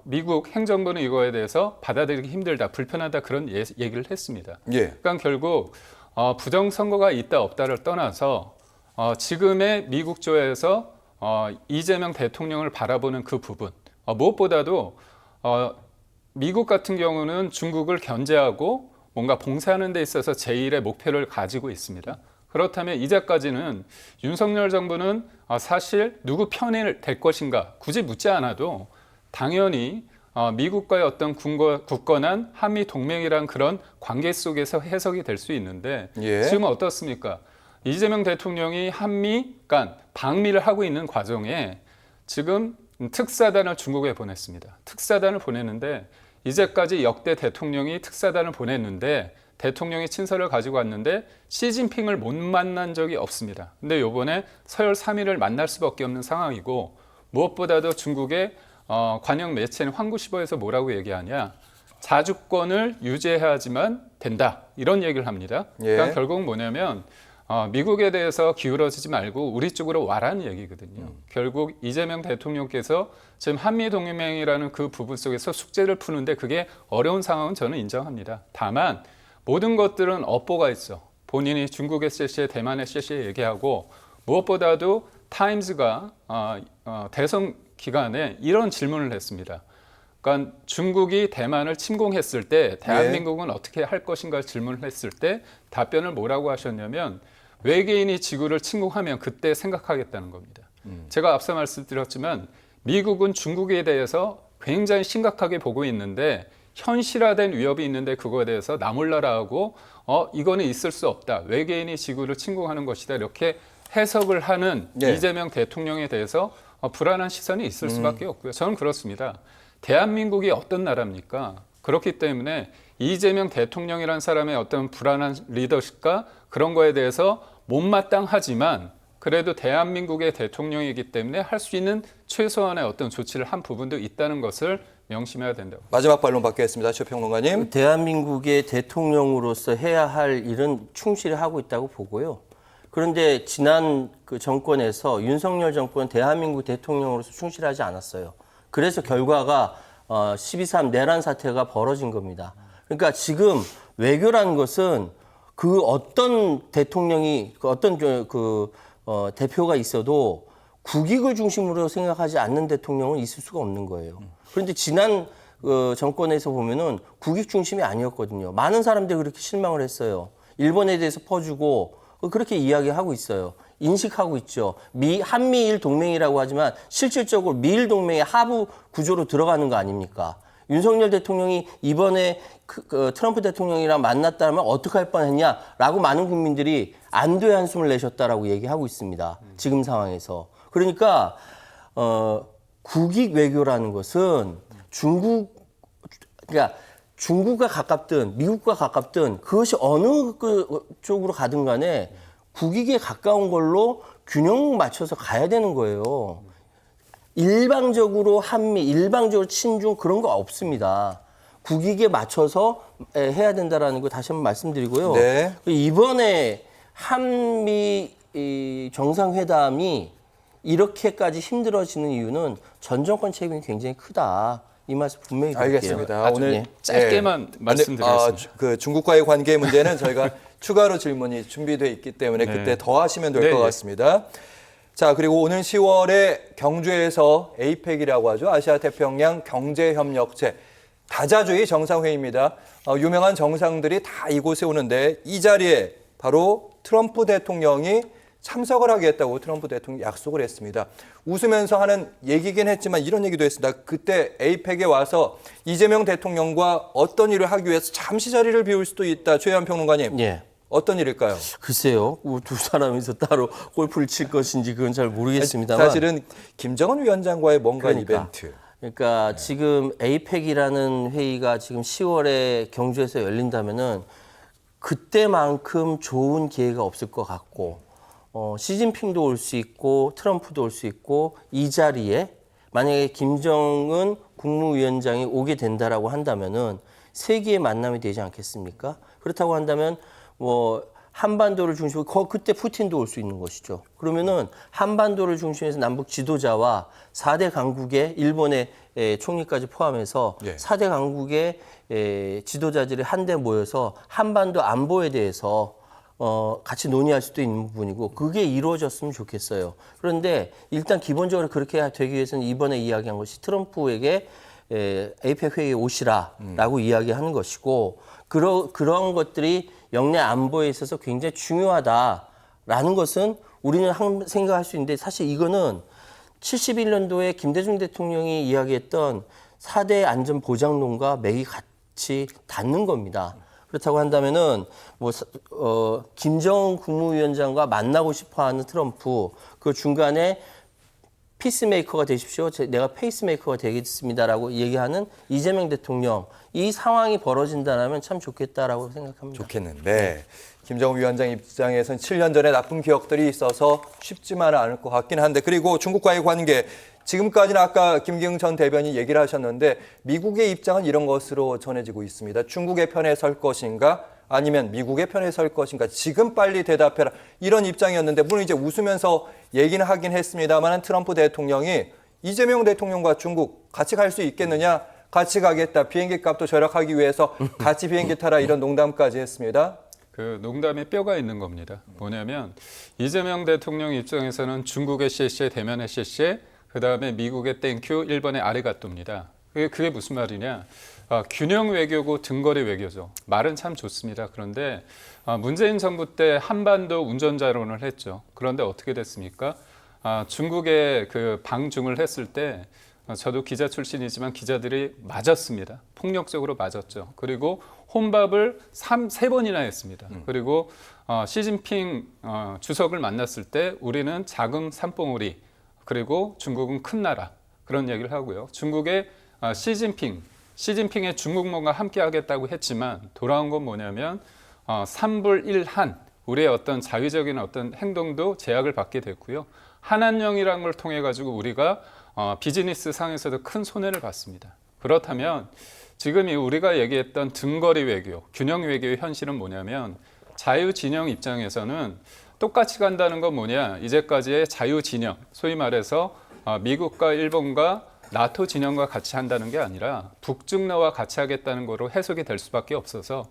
Speaker 7: 미국 행정부는 이거에 대해서 받아들이기 힘들다, 불편하다 그런 얘기를 했습니다.
Speaker 1: 예.
Speaker 7: 그러니까 결국 부정선거가 있다 없다를 떠나서 지금의 미국조에서 이재명 대통령을 바라보는 그 부분 무엇보다도 미국 같은 경우는 중국을 견제하고 뭔가 봉쇄하는 데 있어서 제1의 목표를 가지고 있습니다. 그렇다면 이제까지는 윤석열 정부는 사실 누구 편이 될 것인가 굳이 묻지 않아도 당연히 미국과의 어떤 굳건한 한미 동맹이란 그런 관계 속에서 해석이 될 수 있는데
Speaker 1: 예.
Speaker 7: 지금 어떻습니까? 이재명 대통령이 한미 간 방미를 하고 있는 과정에 지금 특사단을 중국에 보냈습니다. 특사단을 보냈는데 이제까지 역대 대통령이 특사단을 보냈는데 대통령이 친서를 가지고 왔는데 시진핑을 못 만난 적이 없습니다. 근데 이번에 서열 3위를 만날 수밖에 없는 상황이고 무엇보다도 중국의 관영 매체는 황구시보에서 뭐라고 얘기하냐. 자주권을 유지해야지만 된다. 이런 얘기를 합니다.
Speaker 1: 예.
Speaker 7: 그러니까 결국은 뭐냐면 미국에 대해서 기울어지지 말고 우리 쪽으로 와라는 얘기거든요. 결국 이재명 대통령께서 지금 한미동맹이라는 그 부분 속에서 숙제를 푸는데 그게 어려운 상황은 저는 인정합니다. 다만 모든 것들은 업보가 있어. 본인이 중국의 셰시에 대만의 셰시에 얘기하고 무엇보다도 타임즈가 대선 기간에 이런 질문을 했습니다. 그러니까 중국이 대만을 침공했을 때 대한민국은 어떻게 할 것인가 질문을 했을 때 답변을 뭐라고 하셨냐면 외계인이 지구를 침공하면 그때 생각하겠다는 겁니다. 제가 앞서 말씀드렸지만 미국은 중국에 대해서 굉장히 심각하게 보고 있는데 현실화된 위협이 있는데 그거에 대해서 나 몰라라 하고 이거는 있을 수 없다. 외계인이 지구를 침공하는 것이다. 이렇게 해석을 하는
Speaker 1: 네.
Speaker 7: 이재명 대통령에 대해서 불안한 시선이 있을 수밖에 없고요. 저는 그렇습니다. 대한민국이 어떤 나라입니까? 그렇기 때문에 이재명 대통령이라는 사람의 어떤 불안한 리더십과 그런 거에 대해서 못마땅하지만 그래도 대한민국의 대통령이기 때문에 할 수 있는 최소한의 어떤 조치를 한 부분도 있다는 것을 명심해야 된다고.
Speaker 1: 마지막 반론 받겠습니다. 최 평론가님.
Speaker 6: 대한민국의 대통령으로서 해야 할 일은 충실히 하고 있다고 보고요. 그런데 지난 그 정권에서 윤석열 정권은 대한민국 대통령으로서 충실하지 않았어요. 그래서 결과가 12.3 내란 사태가 벌어진 겁니다. 그러니까 지금 외교라는 것은 그 어떤 대통령이 그 어떤 대표가 있어도 국익을 중심으로 생각하지 않는 대통령은 있을 수가 없는 거예요. 그런데 지난 정권에서 보면은 국익 중심이 아니었거든요. 많은 사람들이 그렇게 실망을 했어요. 일본에 대해서 퍼주고 그렇게 이야기하고 있어요. 인식하고 있죠. 한미일 동맹이라고 하지만 실질적으로 미일 동맹의 하부 구조로 들어가는 거 아닙니까? 윤석열 대통령이 이번에 트럼프 대통령이랑 만났다면 어떻게 할 뻔했냐라고 많은 국민들이 안도의 한숨을 내셨다라고 얘기하고 있습니다. 지금 상황에서. 그러니까 국익 외교라는 것은 그러니까 중국과 가깝든 미국과 가깝든 그것이 어느 쪽으로 가든 간에 국익에 가까운 걸로 균형 맞춰서 가야 되는 거예요. 일방적으로 한미, 일방적으로 친중 그런 거 없습니다. 국익에 맞춰서 해야 된다라는 거 다시 한번 말씀드리고요.
Speaker 1: 네.
Speaker 6: 이번에 한미 정상회담이 이렇게까지 힘들어지는 이유는 전 정권 책임이 굉장히 크다. 이 말씀 분명히 드릴게요.
Speaker 1: 알겠습니다.
Speaker 7: 아주
Speaker 1: 오늘
Speaker 7: 짧게만 말씀드리겠습니다.
Speaker 1: 그 중국과의 관계 문제는 저희가 추가로 질문이 준비되어 있기 때문에
Speaker 7: 네.
Speaker 1: 그때 더 하시면 될 것
Speaker 7: 네,
Speaker 1: 같습니다. 자, 그리고 오늘 10월에 경주에서 에이펙이라고 하죠. 아시아 태평양 경제협력체 다자주의 정상회의입니다. 유명한 정상들이 다 이곳에 오는데 이 자리에 바로 트럼프 대통령이 참석을 하겠다고 트럼프 대통령이 약속을 했습니다. 웃으면서 하는 얘기긴 했지만 이런 얘기도 했습니다. 그때 에이펙에 와서 이재명 대통령과 어떤 일을 하기 위해서 잠시 자리를 비울 수도 있다. 최현 평론가님.
Speaker 6: 예.
Speaker 1: 어떤 일일까요?
Speaker 6: 글쎄요. 두 사람이서 따로 골프를 칠 것인지 그건 잘 모르겠습니다만.
Speaker 1: 사실은 김정은 위원장과의 뭔가
Speaker 6: 그러니까.
Speaker 1: 이벤트.
Speaker 6: 그러니까 지금 에이펙이라는 회의가 지금 10월에 경주에서 열린다면은 그때만큼 좋은 기회가 없을 것 같고 시진핑도 올 수 있고 트럼프도 올 수 있고 이 자리에 만약에 김정은 국무위원장이 오게 된다라고 한다면은 세계의 만남이 되지 않겠습니까? 그렇다고 한다면 한반도를 중심으로 그때 푸틴도 올 수 있는 것이죠. 그러면은 한반도를 중심해서 남북 지도자와 4대 강국의 일본의 총리까지 포함해서
Speaker 1: 예.
Speaker 6: 4대 강국의 지도자들이 한데 모여서 한반도 안보에 대해서 같이 논의할 수도 있는 부분이고 그게 이루어졌으면 좋겠어요. 그런데 일단 기본적으로 그렇게 되기 위해서는 이번에 이야기한 것이 트럼프에게 에이펙 회의에 오시라라고 이야기하는 것이고 그런 것들이 영내 안보에 있어서 굉장히 중요하다라는 것은 우리는 생각할 수 있는데 사실 이거는 71년도에 김대중 대통령이 이야기했던 4대 안전보장론과 맥이 같이 닿는 겁니다. 그렇다고 한다면은 김정은 국무위원장과 만나고 싶어하는 트럼프 그 중간에 피스메이커가 되십시오. 내가 페이스메이커가 되겠습니다라고 얘기하는 이재명 대통령 이 상황이 벌어진다면 참 좋겠다라고 생각합니다.
Speaker 1: 좋겠는데 김정은 위원장 입장에서는 7년 전에 나쁜 기억들이 있어서 쉽지만은 않을 것 같긴 한데 그리고 중국과의 관계 지금까지는 아까 김기흥 전 대변인 얘기를 하셨는데 미국의 입장은 이런 것으로 전해지고 있습니다. 중국의 편에 설 것인가 아니면 미국의 편에 설 것인가 지금 빨리 대답해라 이런 입장이었는데 물론 이제 웃으면서 얘기는 하긴 했습니다만 트럼프 대통령이 이재명 대통령과 중국 같이 갈 수 있겠느냐 같이 가겠다 비행기 값도 절약하기 위해서 같이 비행기 타라 이런 농담까지 했습니다.
Speaker 7: 그 농담에 뼈가 있는 겁니다. 뭐냐면 이재명 대통령 입장에서는 중국의 셰셰 대면의 셰셰 그다음에 미국의 땡큐 일본의 아리가또입니다. 그게 무슨 말이냐. 균형 외교고 등거리 외교죠. 말은 참 좋습니다. 그런데 문재인 정부 때 한반도 운전자론을 했죠. 그런데 어떻게 됐습니까? 중국에 그 방중을 했을 때 저도 기자 출신이지만 기자들이 맞았습니다. 폭력적으로 맞았죠. 그리고 혼밥을 3번이나 했습니다. 그리고 시진핑 주석을 만났을 때 우리는 작은 산봉우리, 그리고 중국은 큰 나라, 그런 얘기를 하고요. 중국의 시진핑의 중국몽과 함께 하겠다고 했지만 돌아온 건 뭐냐면 3불 1한, 우리의 어떤 자유적인 어떤 행동도 제약을 받게 됐고요. 한한령이라는 걸 통해 가지고 우리가 비즈니스 상에서도 큰 손해를 봤습니다. 그렇다면 지금 우리가 얘기했던 등거리 외교, 균형 외교의 현실은 뭐냐면 자유진영 입장에서는 똑같이 간다는 건 뭐냐, 이제까지의 자유진영, 소위 말해서 미국과 일본과 나토 진영과 같이 한다는 게 아니라 북중러와 같이 하겠다는 거로 해석이 될 수밖에 없어서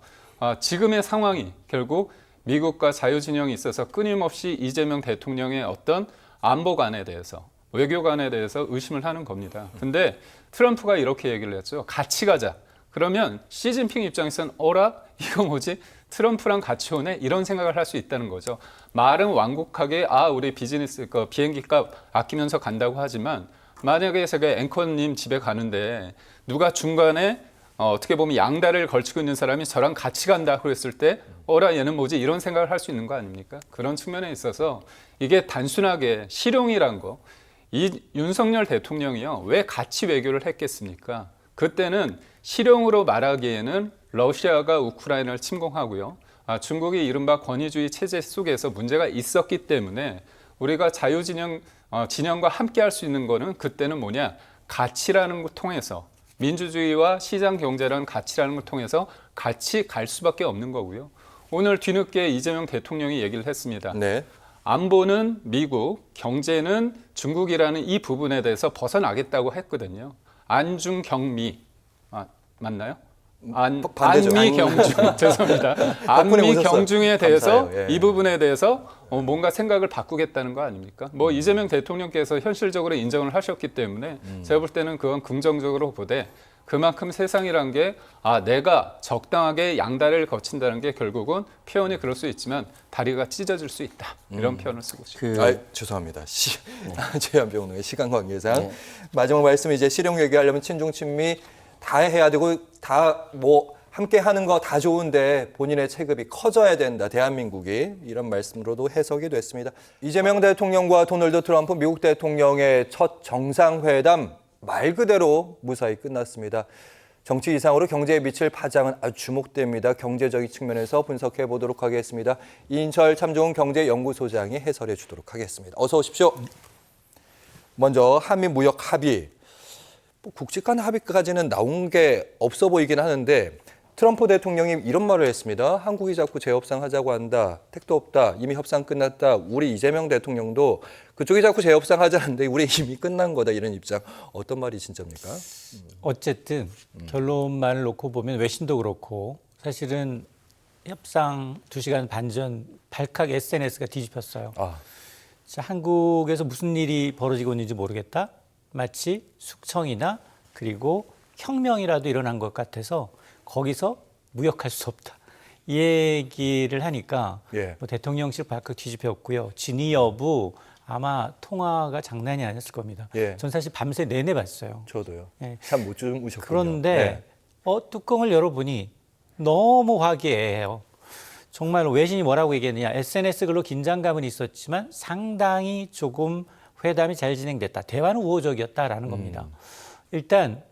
Speaker 7: 지금의 상황이 결국 미국과 자유진영이 있어서 끊임없이 이재명 대통령의 어떤 안보관에 대해서, 외교관에 대해서 의심을 하는 겁니다. 근데 트럼프가 이렇게 얘기를 했죠. 같이 가자. 그러면 시진핑 입장에서는 어라? 이거 뭐지? 트럼프랑 같이 오네? 이런 생각을 할 수 있다는 거죠. 말은 완곡하게 우리 비즈니스 비행기값 아끼면서 간다고 하지만 만약에 제가 앵커님 집에 가는데 누가 중간에 어떻게 보면 양다리를 걸치고 있는 사람이 저랑 같이 간다 그랬을 때 어라 얘는 뭐지? 이런 생각을 할 수 있는 거 아닙니까? 그런 측면에 있어서 이게 단순하게 실용이란 거, 이 윤석열 대통령이요, 왜 같이 외교를 했겠습니까? 그때는 실용으로 말하기에는 러시아가 우크라이나를 침공하고요, 중국이 이른바 권위주의 체제 속에서 문제가 있었기 때문에 우리가 진영과 함께 할 수 있는 거는 그때는 뭐냐, 가치라는 걸 통해서, 민주주의와 시장 경제라는 가치라는 걸 통해서 같이 갈 수밖에 없는 거고요. 오늘 뒤늦게 이재명 대통령이 얘기를 했습니다.
Speaker 1: 네.
Speaker 7: 안보는 미국, 경제는 중국이라는 이 부분에 대해서 벗어나겠다고 했거든요. 안중경미, 맞나요?
Speaker 1: 반대죠.
Speaker 7: 안미 경중, 죄송합니다. 안미 경중에 대해서
Speaker 1: 감사해요. 예.
Speaker 7: 이 부분에 대해서 뭔가 생각을 바꾸겠다는 거 아닙니까? 뭐 이재명 대통령께서 현실적으로 인정을 하셨기 때문에 제가 볼 때는 그건 긍정적으로 보되, 그만큼 세상이란 게 내가 적당하게 양다리를 거친다는 게 결국은 표현이 그럴 수 있지만 다리가 찢어질 수 있다, 이런 표현을 쓰고 싶습니다.
Speaker 1: 죄송합니다. 최한병 시간 관계상 마지막 말씀, 이제 실용 얘기하려면 친중 친미 다 해야 되고 다 뭐 함께 하는 거 다 좋은데 본인의 체급이 커져야 된다, 대한민국이, 이런 말씀으로도 해석이 됐습니다. 이재명 대통령과 도널드 트럼프 미국 대통령의 첫 정상회담 말 그대로 무사히 끝났습니다. 정치 이상으로 경제에 미칠 파장은 아주 주목됩니다. 경제적인 측면에서 분석해 보도록 하겠습니다. 이인철 참좋은 경제연구소장이 해설해 주도록 하겠습니다. 어서 오십시오. 먼저 한미 무역 합의, 굵직한 합의까지는 나온 게 없어 보이긴 하는데 트럼프 대통령이 이런 말을 했습니다. 한국이 자꾸 재협상 하자고 한다. 택도 없다. 이미 협상 끝났다. 우리 이재명 대통령도 그쪽이 자꾸 재협상 하자는데 우리 이미 끝난 거다. 이런 입장. 어떤 말이 진짜입니까?
Speaker 2: 어쨌든 결론만을 놓고 보면 외신도 그렇고 사실은 협상 2시간 반 전 발칵 SNS가 뒤집혔어요. 자, 한국에서 무슨 일이 벌어지고 있는지 모르겠다. 마치 숙청이나 그리고 혁명이라도 일어난 것 같아서 거기서 무역할 수 없다, 이 얘기를 하니까 뭐 대통령실 발칵 뒤집혔고요. 진위 여부 아마 통화가 장난이 아니었을 겁니다. 전 사실 밤새 내내 봤어요.
Speaker 1: 저도요. 참 못 주무셨군요.
Speaker 2: 그런데 뚜껑을 열어보니 너무 화기애애해요. 정말 외신이 뭐라고 얘기했느냐, SNS 글로 긴장감은 있었지만 상당히 조금 회담이 잘 진행됐다, 대화는 우호적이었다라는 겁니다. 일단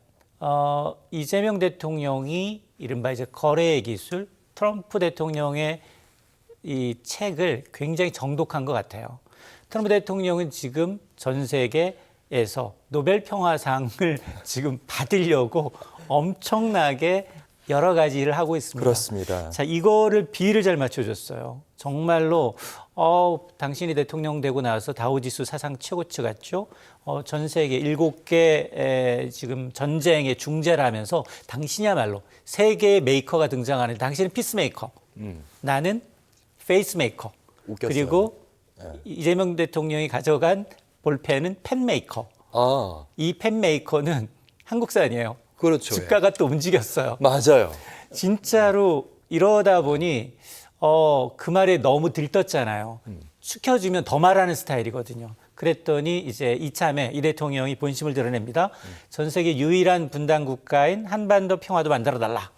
Speaker 2: 이재명 대통령이 이른바 이제 거래의 기술, 트럼프 대통령의 이 책을 굉장히 정독한 것 같아요. 트럼프 대통령은 지금 전 세계에서 노벨 평화상을 지금 받으려고 엄청나게 여러 가지 일을 하고 있습니다.
Speaker 1: 그렇습니다.
Speaker 2: 자, 이거를 비를 잘 맞춰줬어요. 정말로 당신이 대통령 되고 나서 다우지수 사상 최고치 갔죠. 전 세계 7개 지금 전쟁의 중재를 하면서 당신이야말로 세계의 메이커가 등장하는데, 당신은 피스메이커, 나는 페이스메이커.
Speaker 1: 웃겼어요.
Speaker 2: 그리고 이재명 대통령이 가져간 볼펜은 펜메이커. 이 펜메이커는 한국산이에요.
Speaker 1: 그렇죠.
Speaker 2: 주가가 또 움직였어요.
Speaker 1: 맞아요.
Speaker 2: 진짜로 이러다 보니 그 말에 너무 들떴잖아요.
Speaker 8: 시켜주면 더 말하는 스타일이거든요. 그랬더니 이제 이참에 이 대통령이 본심을 드러냅니다. 전 세계 유일한 분단 국가인 한반도 평화도 만들어달라.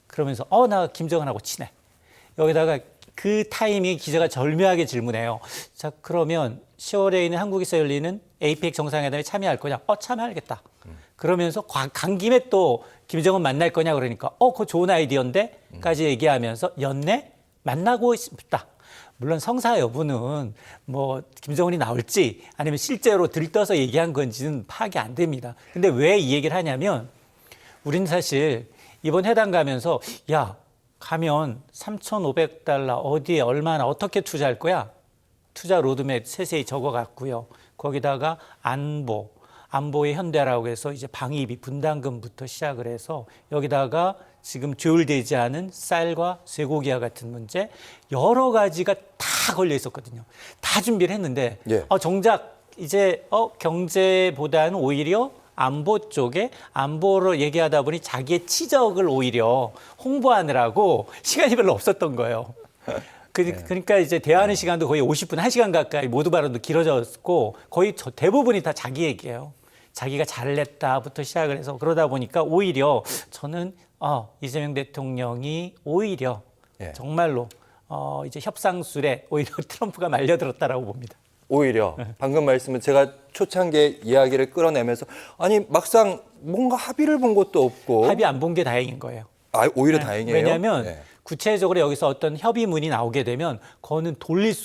Speaker 8: 그러면서 나 김정은하고 친해. 여기다가 그 타이밍에 기자가 절묘하게 질문해요. 자, 그러면 10월에 있는 한국에서 열리는 APEC 정상회담에 참여할 거냐? 참여하겠다. 그러면서 간 김에 또 김정은 만날 거냐 그러니까 그거 좋은 아이디어인데? 까지 얘기하면서 연내 만나고 싶다. 물론 성사 여부는 뭐 김정은이 나올지 아니면 실제로 들떠서 얘기한 건지는 파악이 안 됩니다. 근데 왜 이 얘기를 하냐면 우리는 사실 이번 회담 가면서 가면 3,500달러 어디에 얼마나 어떻게 투자할 거야? 투자 로드맵 세세히 적어갔고요. 거기다가 안보의 현대라고 해서 이제 방위비 분담금부터 시작을 해서 여기다가 지금 조율되지 않은 쌀과 쇠고기와 같은 문제 여러 가지가 다 걸려 있었거든요. 다 준비를 했는데 정작 이제 경제보다는 오히려 안보 쪽에 안보로 얘기하다 보니 자기의 치적을 오히려 홍보하느라고 시간이 별로 없었던 거예요. 그러니까 이제 대화하는 시간도 거의 50분, 1시간 가까이 모두 발언도 길어졌고 거의 대부분이 다 자기 얘기예요. 자기가 잘냈다부터 시작을 해서 그러다 보니까 오히려 저는 이재명 대통령이 오히려 정말로 이제 협상술에 오히려 트럼프가 말려들었다라고 봅니다.
Speaker 1: 오히려 방금 말씀은 제가 초창기에 이야기를 끌어내면서 아니 막상 뭔가 합의를 본 것도 없고
Speaker 8: 합의 안 본 게 다행인 거예요.
Speaker 1: 오히려 다행이에요.
Speaker 8: 왜냐하면 구체적으로 여기서 어떤 협의문이 나오게 되면 그거는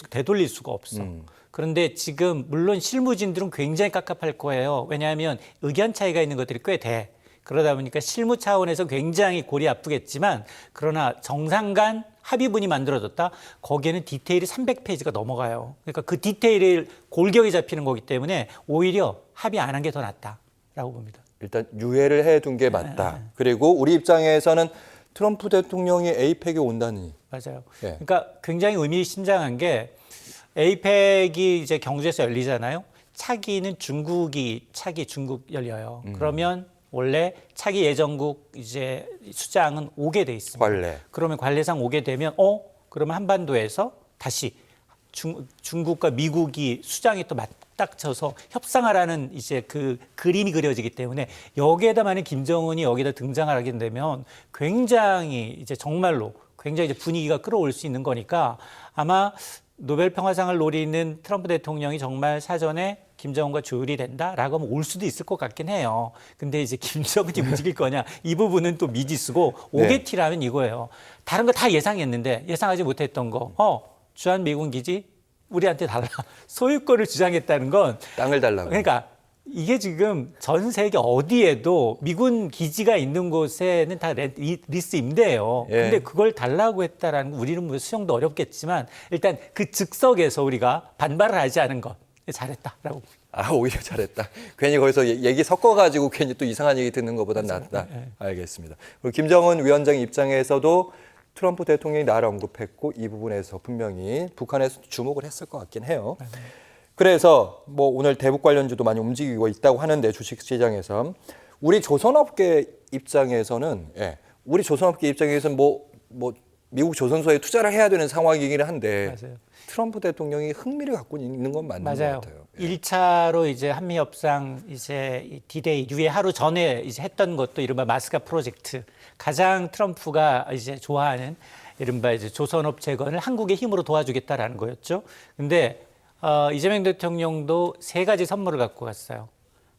Speaker 8: 되돌릴 수가 없어. 그런데 지금 물론 실무진들은 굉장히 깝깝할 거예요. 왜냐하면 의견 차이가 있는 것들이 꽤 돼. 그러다 보니까 실무 차원에서 굉장히 골이 아프겠지만 그러나 정상 간 합의문이 만들어졌다. 거기에는 디테일이 300페이지가 넘어가요. 그러니까 그 디테일을 골격이 잡히는 거기 때문에 오히려 합의 안 한 게 더 낫다라고 봅니다.
Speaker 1: 일단 유예를 해둔 게 맞다. 그리고 우리 입장에서는 트럼프 대통령이 에이펙에 온다니.
Speaker 8: 맞아요. 그러니까 굉장히 의미심장한 게 에이펙이 이제 경주에서 열리잖아요. 차기는 중국 열려요. 그러면 원래 차기 예정국 이제 수장은 오게 돼 있습니다.
Speaker 1: 관례.
Speaker 8: 그러면 관례상 오게 되면 그러면 한반도에서 다시 중국과 미국이 수장이 또 맞닥쳐서 협상하라는 이제 그 그림이 그려지기 때문에 여기에다 만약 김정은이 여기다 등장을 하게 되면 굉장히 이제 정말로 굉장히 이제 분위기가 끌어올 수 있는 거니까 아마 노벨 평화상을 노리는 트럼프 대통령이 정말 사전에 김정은과 조율이 된다라고 하면 올 수도 있을 것 같긴 해요. 근데 이제 김정은이 움직일 거냐 이 부분은 또 미지수고 오게티라면 이거예요. 다른 거 다 예상했는데 예상하지 못했던 거. 주한 미군 기지 우리한테 달라. 소유권을 주장했다는 건
Speaker 1: 땅을 달라고.
Speaker 8: 그러니까 이게 지금 전 세계 어디에도 미군 기지가 있는 곳에는 다 리스 임대예요. 근데 그걸 달라고 했다라는 거 우리는 뭐 수용도 어렵겠지만 일단 그 즉석에서 우리가 반발을 하지 않은 것 잘했다라고.
Speaker 1: 오히려 잘했다. 괜히 거기서 얘기 섞어가지고 괜히 또 이상한 얘기 듣는 것보단 낫다. 알겠습니다. 그리고 김정은 위원장 입장에서도 트럼프 대통령이 나를 언급했고 이 부분에서 분명히 북한에서 주목을 했을 것 같긴 해요. 그래서 뭐 오늘 대북 관련주도 많이 움직이고 있다고 하는데 주식시장에서 우리 조선업계 입장에서는 뭐 미국 조선소에 투자를 해야 되는 상황이긴 한데
Speaker 8: 맞아요.
Speaker 1: 트럼프 대통령이 흥미를 갖고 있는 건 맞는 것 같아요.
Speaker 8: 1차로 이제 한미 협상 이제 디데이 유예 하루 전에 이제 했던 것도 이른바 마스카 프로젝트 가장 트럼프가 이제 좋아하는 이른바 이제 조선업 재건을 한국의 힘으로 도와주겠다라는 거였죠. 근데 이재명 대통령도 3가지 선물을 갖고 갔어요.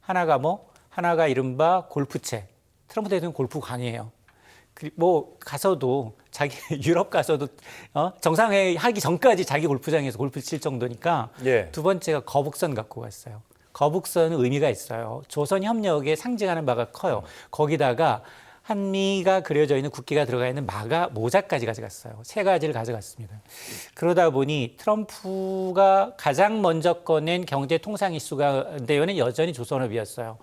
Speaker 8: 하나가 이른바 골프채. 트럼프 대통령 골프 강해요. 뭐 가서도 자기 유럽 가서도 정상회의 하기 전까지 자기 골프장에서 골프 칠 정도니까 두 번째가 거북선 갖고 갔어요. 거북선은 의미가 있어요. 조선 협력에 상징하는 바가 커요. 거기다가 한미가 그려져 있는 국기가 들어가 있는 모자까지 가져갔어요. 3가지를 가져갔습니다. 그러다 보니 트럼프가 가장 먼저 꺼낸 경제 통상 이슈가 되어는 여전히 조선업이었어요.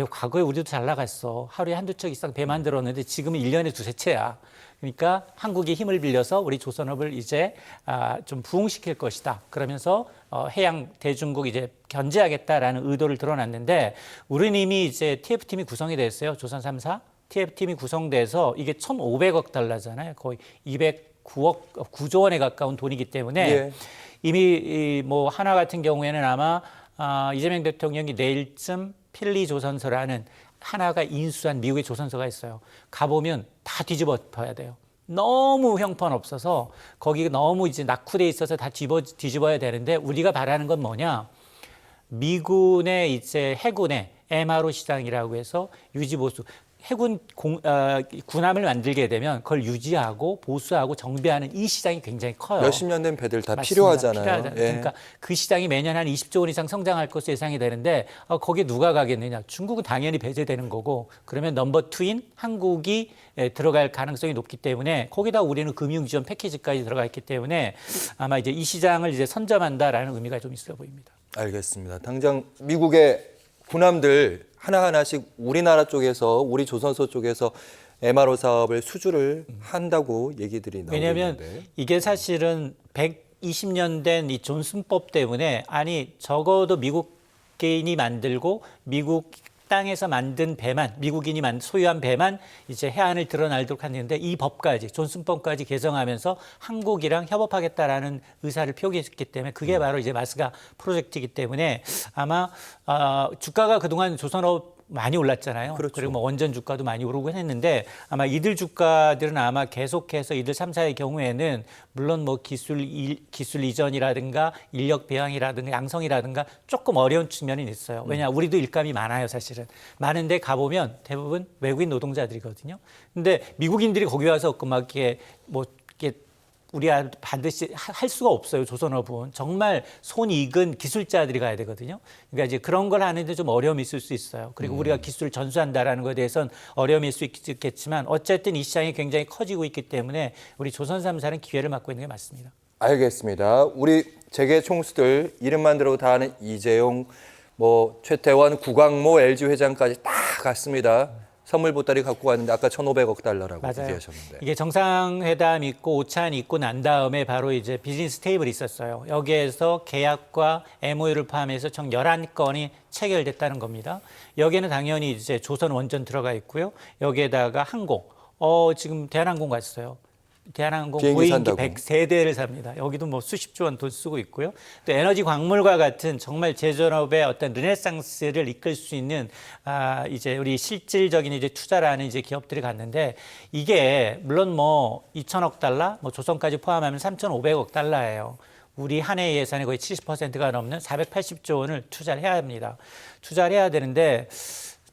Speaker 8: 과거에 우리도 잘 나갔어. 하루에 한두 척 이상 배 만들었는데 지금은 1년에 2-3채야. 그러니까 한국이 힘을 빌려서 우리 조선업을 이제 좀 부흥시킬 것이다. 그러면서 해양 대중국 이제 견제하겠다라는 의도를 드러났는데 우리는 이미 이제 TF팀이 구성이 됐어요. 조선 3사. TF팀이 구성돼서 이게 1,500억 달러잖아요. 거의 209조 원에 가까운 돈이기 때문에 이미 뭐 하나 같은 경우에는 아마 이재명 대통령이 내일쯤 필리 조선소라는 하나가 인수한 미국의 조선소가 있어요. 가보면 다 뒤집어 엎어야 돼요. 너무 형편없어서 거기 너무 이제 낙후돼 있어서 다 뒤집어야 되는데 우리가 바라는 건 뭐냐? 미군의 이제 해군의 MRO 시장이라고 해서 유지 보수 해군 군함을 만들게 되면 그걸 유지하고 보수하고 정비하는 이 시장이 굉장히 커요.
Speaker 1: 몇십 년 된 배들 다
Speaker 8: 맞습니다.
Speaker 1: 필요하잖아요. 예.
Speaker 8: 그러니까 그 시장이 매년 한 20조 원 이상 성장할 것으로 예상이 되는데 거기에 누가 가겠느냐. 중국은 당연히 배제되는 거고 그러면 넘버 투인 한국이 들어갈 가능성이 높기 때문에 거기다 우리는 금융지원 패키지까지 들어가 있기 때문에 아마 이제 이 시장을 이제 선점한다라는 의미가 좀 있어 보입니다.
Speaker 1: 알겠습니다. 당장 미국의 군함들 하나하나씩 우리나라 쪽에서 우리 조선소 쪽에서 MRO 사업을 수주를 한다고 얘기들이 나오고
Speaker 8: 왜냐하면
Speaker 1: 있는데.
Speaker 8: 이게 사실은 120년 된 이 존슨법 때문에 아니 적어도 미국인이 만들고 미국 땅에서 만든 배만 미국인이 소유한 배만 이제 해안을 드러나도록 하는데 이 법까지 존슨법까지 개정하면서 한국이랑 협업하겠다라는 의사를 표기했기 때문에 그게 바로 이제 마스가 프로젝트이기 때문에 아마 주가가 그동안 조선업 많이 올랐잖아요.
Speaker 1: 그렇죠.
Speaker 8: 그리고 뭐 원전 주가도 많이 오르고 했는데 아마 이들 주가들은 아마 계속해서 이들 3사의 경우에는 물론 뭐 기술 이전이라든가 인력 배양이라든가 양성이라든가 조금 어려운 측면이 있어요. 왜냐 우리도 일감이 많아요, 사실은. 많은데 가보면 대부분 외국인 노동자들이거든요. 근데 미국인들이 거기 와서 막 이렇게 뭐 이렇게 우리가 반드시 할 수가 없어요. 조선업은 정말 손익은 기술자들이 가야 되거든요. 그러니까 이제 그런 걸 하는데 좀 어려움이 있을 수 있어요. 그리고 우리가 기술을 전수한다라는 것에 대해서는 어려움이 있을 수 있겠지만 어쨌든 이 시장이 굉장히 커지고 있기 때문에 우리 조선 3사는 기회를 맞고 있는 게 맞습니다.
Speaker 1: 알겠습니다. 우리 재계 총수들 이름만 들어도 다 아는 이재용, 뭐 최태원, 구광모 LG 회장까지 다 갔습니다. 선물 보따리 갖고 왔는데 아까 1,500억 달러라고
Speaker 8: 맞아요.
Speaker 1: 얘기하셨는데.
Speaker 8: 이게 정상회담 있고 오찬 있고 난 다음에 바로 이제 비즈니스 테이블이 있었어요. 여기에서 계약과 MOU를 포함해서 총 11건이 체결됐다는 겁니다. 여기에는 당연히 이제 조선 원전 들어가 있고요. 여기에다가 항공. 지금 대한항공 갔어요. 대한항공
Speaker 1: 비행기
Speaker 8: 보잉기
Speaker 1: 산다고.
Speaker 8: 103대를 삽니다. 여기도 뭐 수십조 원 돈 쓰고 있고요. 또 에너지 광물과 같은 정말 제조업의 어떤 르네상스를 이끌 수 있는 이제 우리 실질적인 이제 투자라는 이제 기업들이 갔는데 이게 물론 뭐 2천억 달러, 뭐 조선까지 포함하면 3,500억 달러예요. 우리 한 해 예산의 거의 70%가 넘는 480조 원을 투자를 해야 합니다. 투자를 해야 되는데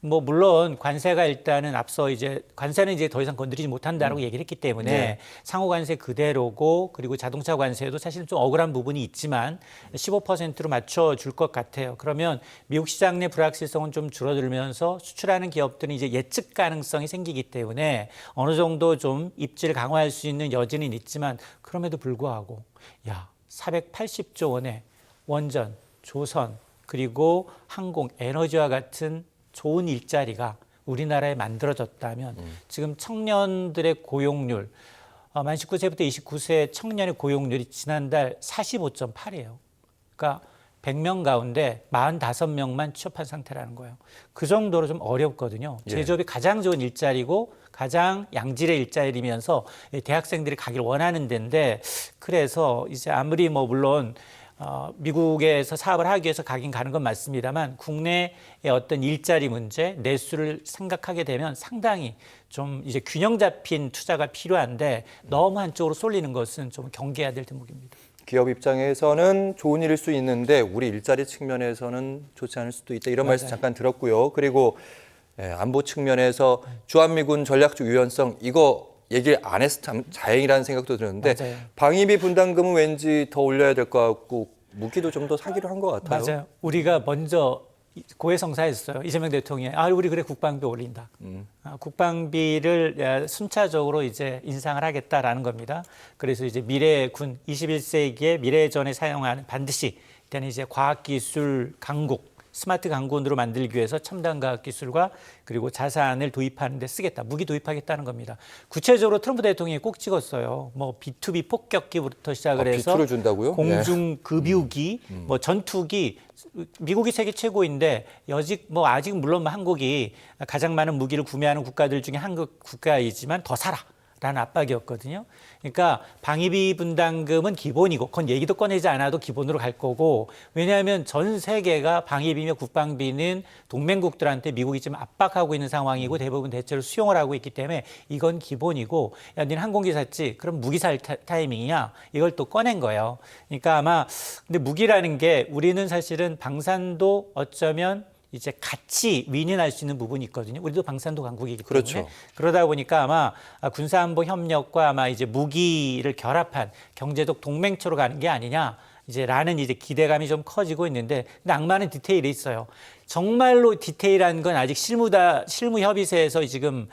Speaker 8: 뭐 물론 관세가 일단은 앞서 이제 관세는 이제 더 이상 건드리지 못한다라고 얘기를 했기 때문에
Speaker 1: 네.
Speaker 8: 상호 관세 그대로고 그리고 자동차 관세도 사실은 좀 억울한 부분이 있지만 15%로 맞춰 줄 것 같아요. 그러면 미국 시장 내 불확실성은 좀 줄어들면서 수출하는 기업들은 이제 예측 가능성이 생기기 때문에 어느 정도 좀 입지를 강화할 수 있는 여지는 있지만 그럼에도 불구하고 480조 원의 원전, 조선 그리고 항공, 에너지와 같은 좋은 일자리가 우리나라에 만들어졌다면 지금 청년들의 고용률 만 19세부터 29세 청년의 고용률이 지난달 45.8이에요. 그러니까 100명 가운데 45명만 취업한 상태라는 거예요. 그 정도로 좀 어렵거든요. 제조업이 가장 좋은 일자리고 가장 양질의 일자리면서 대학생들이 가길 원하는 데인데 그래서 이제 아무리 뭐 물론 미국에서 사업을 하기 위해서 가긴 가는 건 맞습니다만 국내의 어떤 일자리 문제, 내수를 생각하게 되면 상당히 좀 이제 균형 잡힌 투자가 필요한데 너무 한쪽으로 쏠리는 것은 좀 경계해야 될 대목입니다.
Speaker 1: 기업 입장에서는 좋은 일일 수 있는데 우리 일자리 측면에서는 좋지 않을 수도 있다. 이런
Speaker 8: 맞아요.
Speaker 1: 말씀 잠깐 들었고요. 그리고 안보 측면에서 주한미군 전략적 유연성 이거 얘기를 안 해서 참 다행이라는 생각도 드는데
Speaker 8: 맞아요.
Speaker 1: 방위비 분담금은 왠지 더 올려야 될 것 같고 무기도 좀 더 사기로 한 것 같아요.
Speaker 8: 맞아요. 우리가 먼저 고해성사했어요. 이재명 대통령이 우리 그래 국방비 올린다. 국방비를 순차적으로 이제 인상을 하겠다라는 겁니다. 그래서 이제 미래군 21세기의 미래전에 사용하는 반드시 일단 이제 과학기술 강국 스마트 강군으로 만들기 위해서 첨단 과학 기술과 그리고 자산을 도입하는 데 쓰겠다. 무기 도입하겠다는 겁니다. 구체적으로 트럼프 대통령이 꼭 찍었어요. 뭐 B2B 폭격기부터 시작을 해서
Speaker 1: B2를 준다고요?
Speaker 8: 공중급유기, 뭐 전투기 미국이 세계 최고인데 아직 물론 한국이 가장 많은 무기를 구매하는 국가들 중에 한국 국가이지만 더 사라. 라는 압박이었거든요. 그러니까 방위비 분담금은 기본이고 그건 얘기도 꺼내지 않아도 기본으로 갈 거고 왜냐하면 전 세계가 방위비며 국방비는 동맹국들한테 미국이 지금 압박하고 있는 상황이고 대부분 대체로 수용을 하고 있기 때문에 이건 기본이고 야, 너는 항공기 샀지? 그럼 무기 살 타이밍이냐? 이걸 또 꺼낸 거예요. 그러니까 아마 근데 무기라는 게 우리는 사실은 방산도 어쩌면 이제 같이 윈윈할 수 있는 부분이 있거든요. 우리도 방산도 강국이기 때문에
Speaker 1: 그렇죠.
Speaker 8: 그러다 보니까 아마 군사안보 협력과 아마 이제 무기를 결합한 경제적 동맹처로 가는 게 아니냐 이제라는 이제 기대감이 좀 커지고 있는데 근데 악마는 디테일에 있어요. 정말로 디테일한 건 아직 실무 협의체에서 지금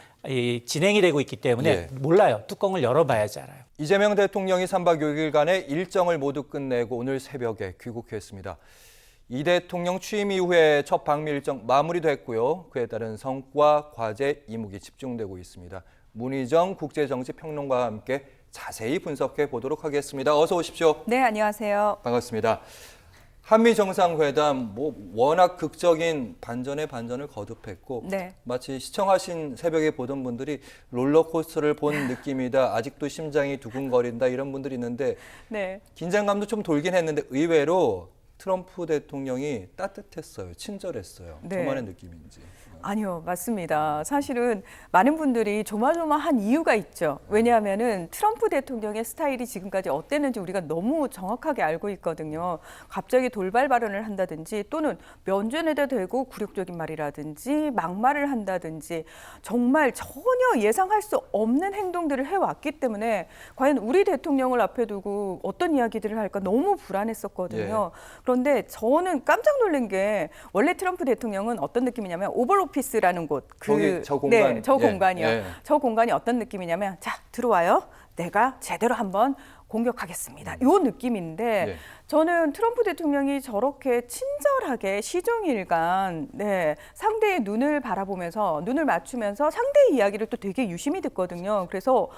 Speaker 8: 진행이 되고 있기 때문에
Speaker 1: 예.
Speaker 8: 몰라요. 뚜껑을 열어봐야지 알아요.
Speaker 1: 이재명 대통령이 3박 6일간의 일정을 모두 끝내고 오늘 새벽에 귀국했습니다. 이 대통령 취임 이후에 첫 방미 일정 마무리됐고요. 그에 따른 성과, 과제, 이목이 집중되고 있습니다. 문희정 국제정치평론가와 함께 자세히 분석해 보도록 하겠습니다. 어서 오십시오.
Speaker 9: 네, 안녕하세요.
Speaker 1: 반갑습니다. 한미 정상회담 워낙 극적인 반전에 반전을 거듭했고
Speaker 9: 네.
Speaker 1: 마치 시청하신 새벽에 보던 분들이 롤러코스터를 본 느낌이다. 아직도 심장이 두근거린다. 이런 분들이 있는데
Speaker 9: 네.
Speaker 1: 긴장감도 좀 돌긴 했는데 의외로 트럼프 대통령이 따뜻했어요. 친절했어요.
Speaker 9: 네.
Speaker 1: 저만의 느낌인지.
Speaker 9: 아니요, 맞습니다. 사실은 많은 분들이 조마조마한 이유가 있죠. 왜냐하면은 트럼프 대통령의 스타일이 지금까지 어땠는지 우리가 너무 정확하게 알고 있거든요. 갑자기 돌발 발언을 한다든지 또는 면전에다 대고 굴욕적인 말이라든지 막말을 한다든지 정말 전혀 예상할 수 없는 행동들을 해왔기 때문에 과연 우리 대통령을 앞에 두고 어떤 이야기들을 할까 너무 불안했었거든요. 그런데 저는 깜짝 놀란 게 원래 트럼프 대통령은 어떤 느낌이냐면 오피스라는 곳,
Speaker 1: 저기, 저 공간.
Speaker 9: 네, 저
Speaker 1: 예,
Speaker 9: 공간이요.
Speaker 1: 예.
Speaker 9: 저 공간이 어떤 느낌이냐면, 자 들어와요. 내가 제대로 한번 공격하겠습니다. 요 느낌인데
Speaker 1: 예.
Speaker 9: 저는 트럼프 대통령이 저렇게 친절하게 시종일관 상대의 눈을 바라보면서 눈을 맞추면서 상대의 이야기를 또 되게 유심히 듣거든요. 그래서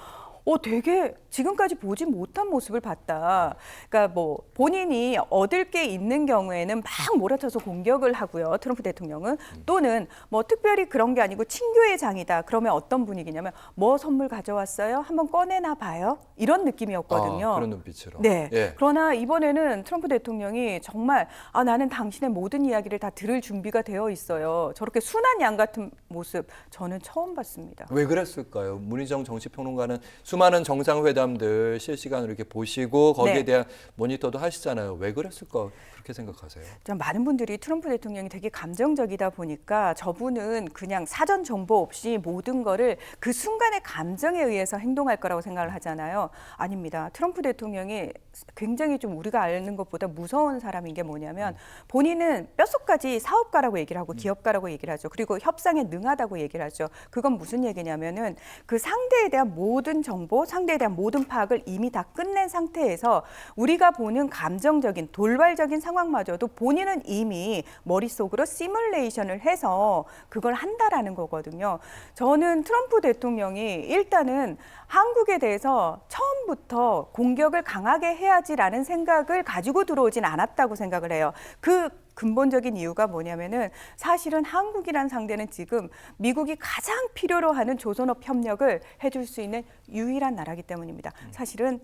Speaker 9: 되게 지금까지 보지 못한 모습을 봤다. 그러니까 뭐 본인이 얻을 게 있는 경우에는 막 몰아쳐서 공격을 하고요. 트럼프 대통령은 또는 뭐 특별히 그런 게 아니고 친교의 장이다. 그러면 어떤 분위기냐면 뭐 선물 가져왔어요? 한번 꺼내나 봐요. 이런 느낌이었거든요.
Speaker 1: 그런 눈빛으로.
Speaker 9: 네.
Speaker 1: 예.
Speaker 9: 그러나 이번에는 트럼프 대통령이 정말 나는 당신의 모든 이야기를 다 들을 준비가 되어 있어요. 저렇게 순한 양 같은 모습 저는 처음 봤습니다.
Speaker 1: 왜 그랬을까요? 문희정 정치평론가는 수많은 정상회담들 실시간으로 이렇게 보시고 거기에
Speaker 9: 네.
Speaker 1: 대한 모니터도 하시잖아요. 왜 그랬을까 그렇게 생각하세요?
Speaker 9: 많은 분들이 트럼프 대통령이 되게 감정적이다 보니까 저분은 그냥 사전 정보 없이 모든 거를 그 순간의 감정에 의해서 행동할 거라고 생각을 하잖아요. 아닙니다. 트럼프 대통령이 굉장히 좀 우리가 아는 것보다 무서운 사람인 게 뭐냐면 본인은 뼛속까지 사업가라고 얘기를 하고 기업가라고 얘기를 하죠. 그리고 협상에 능하다고 얘기를 하죠. 그건 무슨 얘기냐면은 그 상대에 대한 모든 정보, 상대에 대한 모든 파악을 이미 다 끝낸 상태에서 우리가 보는 감정적인 돌발적인 상황마저도 본인은 이미 머릿속으로 시뮬레이션을 해서 그걸 한다라는 거거든요. 저는 트럼프 대통령이 일단은 한국에 대해서 처음부터 공격을 강하게 해야지라는 생각을 가지고 들어오진 않았다고 생각을 해요. 그 근본적인 이유가 뭐냐면은 사실은 한국이란 상대는 지금 미국이 가장 필요로 하는 조선업 협력을 해줄 수 있는 유일한 나라이기 때문입니다. 사실은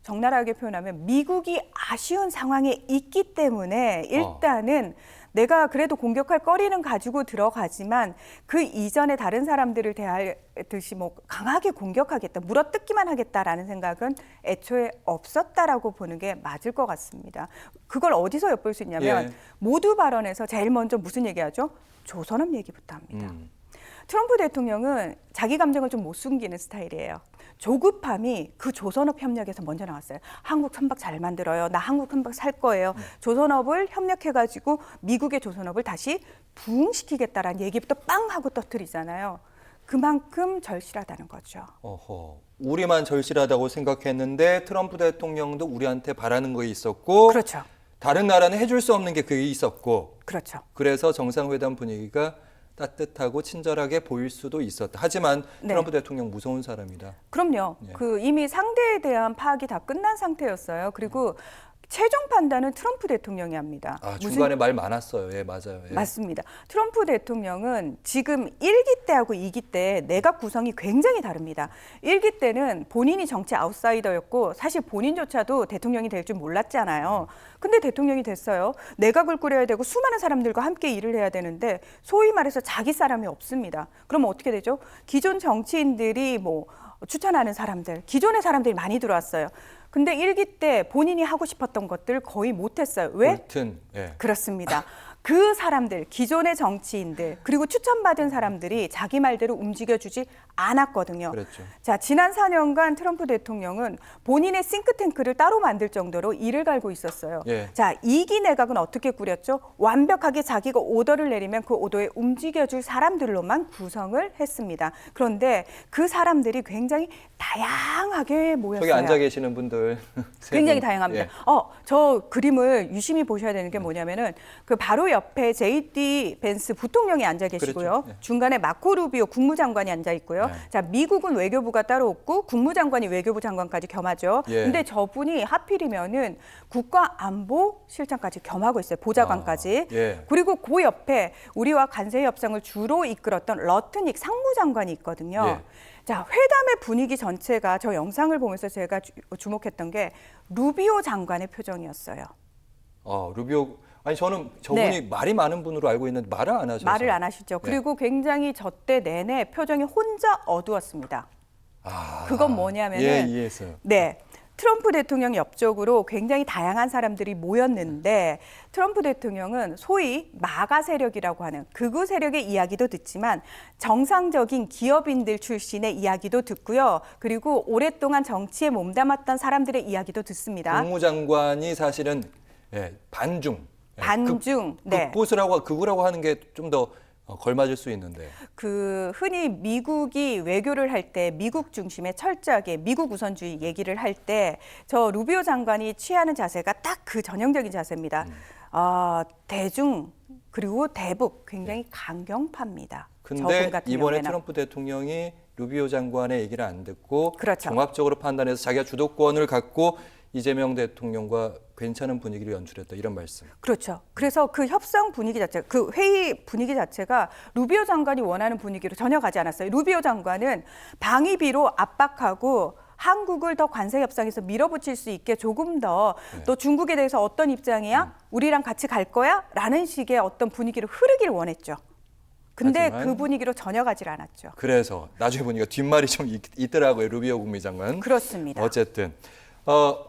Speaker 9: 적나라하게 표현하면 미국이 아쉬운 상황에 있기 때문에 일단은 내가 그래도 공격할 거리는 가지고 들어가지만 그 이전에 다른 사람들을 대하듯이 뭐 강하게 공격하겠다, 물어뜯기만 하겠다라는 생각은 애초에 없었다라고 보는 게 맞을 것 같습니다. 그걸 어디서 엿볼 수 있냐면 모두 발언에서 제일 먼저 무슨 얘기하죠? 조선업 얘기부터 합니다. 트럼프 대통령은 자기 감정을 좀 못 숨기는 스타일이에요. 조급함이 그 조선업 협력에서 먼저 나왔어요. 한국 선박 잘 만들어요. 나 한국 선박 살 거예요. 조선업을 협력해가지고 미국의 조선업을 다시 부흥시키겠다라는 얘기부터 빵 하고 터뜨리잖아요. 그만큼 절실하다는 거죠.
Speaker 1: 우리만 절실하다고 생각했는데 트럼프 대통령도 우리한테 바라는 거 있었고
Speaker 9: 그렇죠.
Speaker 1: 다른 나라는 해줄 수 없는 게 그게 있었고
Speaker 9: 그렇죠.
Speaker 1: 그래서 정상회담 분위기가 따뜻하고 친절하게 보일 수도 있었다. 하지만 트럼프 대통령 무서운 사람이다.
Speaker 9: 그럼요. 그 이미 상대에 대한 파악이 다 끝난 상태였어요. 그리고 최종 판단은 트럼프 대통령이 합니다.
Speaker 1: 아, 중간에 말 많았어요. 예, 맞아요. 예.
Speaker 9: 맞습니다. 트럼프 대통령은 지금 1기 때하고 2기 때 내각 구성이 굉장히 다릅니다. 1기 때는 본인이 정치 아웃사이더였고 사실 본인조차도 대통령이 될 줄 몰랐잖아요. 근데 대통령이 됐어요. 내각을 꾸려야 되고 수많은 사람들과 함께 일을 해야 되는데 소위 말해서 자기 사람이 없습니다. 그러면 어떻게 되죠? 기존 정치인들이 뭐 추천하는 사람들, 기존의 사람들이 많이 들어왔어요. 근데 1기 때 본인이 하고 싶었던 것들 거의 못했어요. 왜?
Speaker 1: 볼튼. 예.
Speaker 9: 그렇습니다. 그 사람들, 기존의 정치인들, 그리고 추천받은 사람들이 자기 말대로 움직여주지 않았거든요.
Speaker 1: 그랬죠.
Speaker 9: 자, 지난 4년간 트럼프 대통령은 본인의 싱크탱크를 따로 만들 정도로 이를 갈고 있었어요.
Speaker 1: 예.
Speaker 9: 자, 2기 내각은 어떻게 꾸렸죠? 완벽하게 자기가 오더를 내리면 그 오더에 움직여줄 사람들로만 구성을 했습니다. 그런데 그 사람들이 굉장히 다양하게 모였어요.
Speaker 1: 저기 앉아 계시는 분들 세
Speaker 9: 굉장히
Speaker 1: 분.
Speaker 9: 다양합니다.
Speaker 1: 예.
Speaker 9: 저 그림을 유심히 보셔야 되는 게 뭐냐면은 그 바로 옆에 JD 벤스 부통령이 앉아 계시고요.
Speaker 1: 그렇죠. 예.
Speaker 9: 중간에 마코 루비오 국무장관이 앉아 있고요.
Speaker 1: 네.
Speaker 9: 자, 미국은 외교부가 따로 없고 국무장관이 외교부 장관까지 겸하죠.
Speaker 1: 예.
Speaker 9: 근데 저분이 하필이면은 국가안보실장까지 겸하고 있어요. 보좌관까지.
Speaker 1: 아, 예.
Speaker 9: 그리고 그 옆에 우리와 관세 협상을 주로 이끌었던 러트닉 상무장관이 있거든요.
Speaker 1: 예.
Speaker 9: 자, 회담의 분위기 전체가 저 영상을 보면서 제가 주목했던 게 루비오 장관의 표정이었어요.
Speaker 1: 루비오 아니 저는 저분이
Speaker 9: 네.
Speaker 1: 말이 많은 분으로 알고 있는데 말을 안 하셔서
Speaker 9: 말을 안 하시죠. 그리고 굉장히 저 때 내내 표정이 혼자 어두웠습니다. 그건 뭐냐면은
Speaker 1: 예, 이해했어요.
Speaker 9: 네. 트럼프 대통령 옆쪽으로 굉장히 다양한 사람들이 모였는데 트럼프 대통령은 소위 마가 세력이라고 하는 극우 세력의 이야기도 듣지만 정상적인 기업인들 출신의 이야기도 듣고요. 그리고 오랫동안 정치에 몸담았던 사람들의 이야기도 듣습니다.
Speaker 1: 국무장관이 사실은 예, 반중. 예,
Speaker 9: 반중. 네.
Speaker 1: 극우라고 하는 게 좀 더 걸맞을 수 있는데.
Speaker 9: 그 흔히 미국이 외교를 할 때 미국 중심의 철저하게 미국 우선주의 얘기를 할 때 저 루비오 장관이 취하는 자세가 딱 그 전형적인 자세입니다. 대중 그리고 대북 굉장히 강경파입니다. 저분
Speaker 1: 근데
Speaker 9: 같은
Speaker 1: 이번에
Speaker 9: 경우에는.
Speaker 1: 트럼프 대통령이 루비오 장관의 얘기를 안 듣고
Speaker 9: 그렇죠.
Speaker 1: 종합적으로 판단해서 자기가 주도권을 갖고 이재명 대통령과 괜찮은 분위기를 연출했다 이런 말씀.
Speaker 9: 그렇죠. 그래서 그 협상 분위기 자체, 그 회의 분위기 자체가 루비오 장관이 원하는 분위기로 전혀 가지 않았어요. 루비오 장관은 방위비로 압박하고 한국을 더 관세 협상에서 밀어붙일 수 있게 조금 더 또 중국에 대해서 어떤 입장이야? 우리랑 같이 갈 거야? 라는 식의 어떤 분위기로 흐르기를 원했죠. 근데
Speaker 1: 하지만
Speaker 9: 그 분위기로 전혀 가지 않았죠.
Speaker 1: 그래서 나중에 보니까 뒷말이 좀 있더라고요. 루비오 국무장관.
Speaker 9: 그렇습니다.
Speaker 1: 어쨌든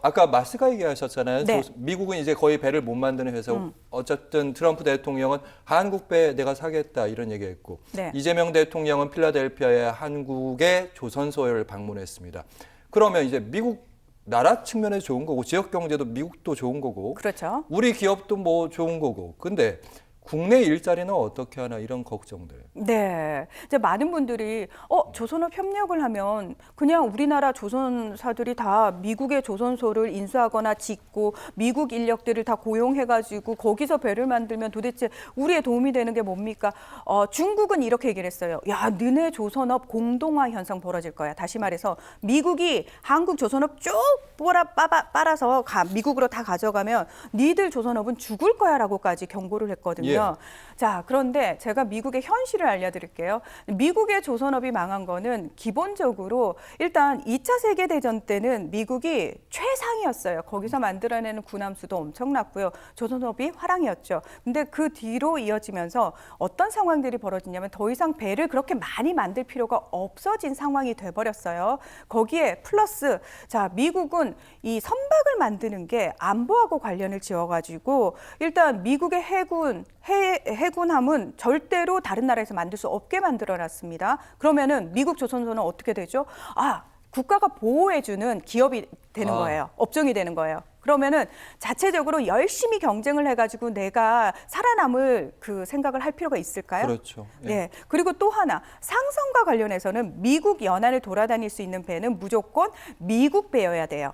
Speaker 1: 아까 마스가 얘기하셨잖아요.
Speaker 9: 네.
Speaker 1: 미국은 이제 거의 배를 못 만드는 회사. 어쨌든 트럼프 대통령은 한국 배 내가 사겠다 이런 얘기했고
Speaker 9: 네.
Speaker 1: 이재명 대통령은 필라델피아의 한국의 조선소를 방문했습니다. 그러면 이제 미국 나라 측면에서 좋은 거고 지역 경제도 미국도 좋은 거고
Speaker 9: 그렇죠.
Speaker 1: 우리 기업도 뭐 좋은 거고 근데 국내 일자리는 어떻게 하나 이런 걱정들.
Speaker 9: 네. 이제 많은 분들이 조선업 협력을 하면 그냥 우리나라 조선사들이 다 미국의 조선소를 인수하거나 짓고 미국 인력들을 다 고용해가지고 거기서 배를 만들면 도대체 우리의 도움이 되는 게 뭡니까? 중국은 이렇게 얘기를 했어요. 야, 너네 조선업 공동화 현상 벌어질 거야. 다시 말해서 미국이 한국 조선업 쭉 빨아서 미국으로 다 가져가면 니들 조선업은 죽을 거야라고까지 경고를 했거든요.
Speaker 1: 예.
Speaker 9: 자, 그런데 제가 미국의 현실을 알려드릴게요. 미국의 조선업이 망한 거는 기본적으로 일단 2차 세계대전 때는 미국이 최상이었어요. 거기서 만들어내는 군함수도 엄청났고요. 조선업이 화랑이었죠. 근데 그 뒤로 이어지면서 어떤 상황들이 벌어지냐면 더 이상 배를 그렇게 많이 만들 필요가 없어진 상황이 돼버렸어요. 거기에 플러스 자, 미국은 이 선박을 만드는 게 안보하고 관련을 지어가지고 일단 미국의 해군함은 절대로 다른 나라에서 만들 수 없게 만들어놨습니다. 그러면은 미국 조선소는 어떻게 되죠? 국가가 보호해주는 기업이 되는 거예요. 업종이 되는 거예요. 그러면은 자체적으로 열심히 경쟁을 해가지고 내가 살아남을 그 생각을 할 필요가 있을까요?
Speaker 1: 그렇죠. 예.
Speaker 9: 네. 그리고 또 하나 상선과 관련해서는 미국 연안을 돌아다닐 수 있는 배는 무조건 미국 배여야 돼요.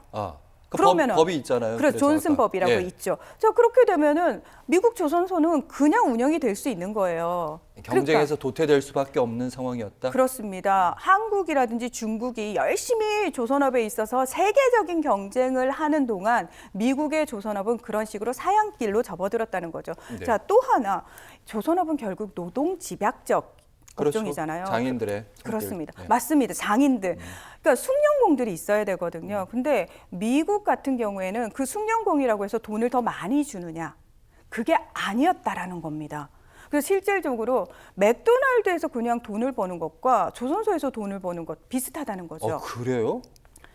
Speaker 9: 그러면은
Speaker 1: 법이 있잖아요.
Speaker 9: 그래서 존슨
Speaker 1: 아까.
Speaker 9: 법이라고
Speaker 1: 예.
Speaker 9: 있죠. 자, 그렇게 되면은 미국 조선소는 그냥 운영이 될 수 있는 거예요.
Speaker 1: 경쟁에서 도태될 수밖에 없는 상황이었다.
Speaker 9: 그렇습니다. 한국이라든지 중국이 열심히 조선업에 있어서 세계적인 경쟁을 하는 동안 미국의 조선업은 그런 식으로 사양길로 접어들었다는 거죠.
Speaker 1: 네.
Speaker 9: 자, 또 하나 조선업은 결국 노동 집약적
Speaker 1: 그렇죠.
Speaker 9: 업종이잖아요.
Speaker 1: 장인들의
Speaker 9: 그렇습니다.
Speaker 1: 손길. 네.
Speaker 9: 맞습니다. 장인들. 그러니까 숙련공들이 있어야 되거든요. 근데 미국 같은 경우에는 그 숙련공이라고 해서 돈을 더 많이 주느냐? 그게 아니었다라는 겁니다. 그래서 실질적으로 맥도날드에서 그냥 돈을 버는 것과 조선소에서 돈을 버는 것 비슷하다는 거죠.
Speaker 1: 그래요?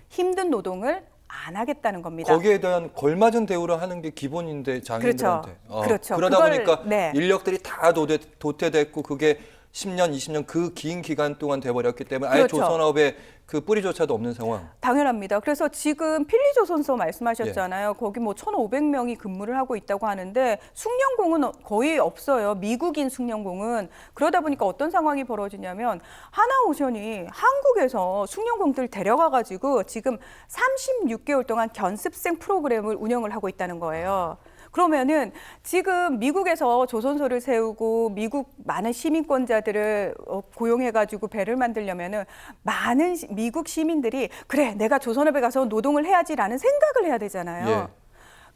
Speaker 9: 힘든 노동을 안 하겠다는 겁니다.
Speaker 1: 거기에 대한 걸맞은 대우를 하는 게 기본인데 장인들한테.
Speaker 9: 그렇죠.
Speaker 1: 그러다
Speaker 9: 그걸,
Speaker 1: 보니까
Speaker 9: 네.
Speaker 1: 인력들이 다 도태됐고 그게 10년, 20년 그 긴 기간 동안 돼버렸기 때문에 아예
Speaker 9: 그렇죠.
Speaker 1: 조선업에 그 뿌리조차도 없는 상황.
Speaker 9: 당연합니다. 그래서 지금 필리조선소 말씀하셨잖아요. 거기 뭐 1,500명이 근무를 하고 있다고 하는데 숙련공은 거의 없어요. 미국인 숙련공은. 그러다 보니까 어떤 상황이 벌어지냐면 하나오션이 한국에서 숙련공들 데려가가지고 지금 36개월 동안 견습생 프로그램을 운영을 하고 있다는 거예요. 그러면은 지금 미국에서 조선소를 세우고 미국 많은 시민권자들을 고용해가지고 배를 만들려면은 많은 미국 시민들이 그래 내가 조선업에 가서 노동을 해야지라는 생각을 해야 되잖아요.
Speaker 1: 예.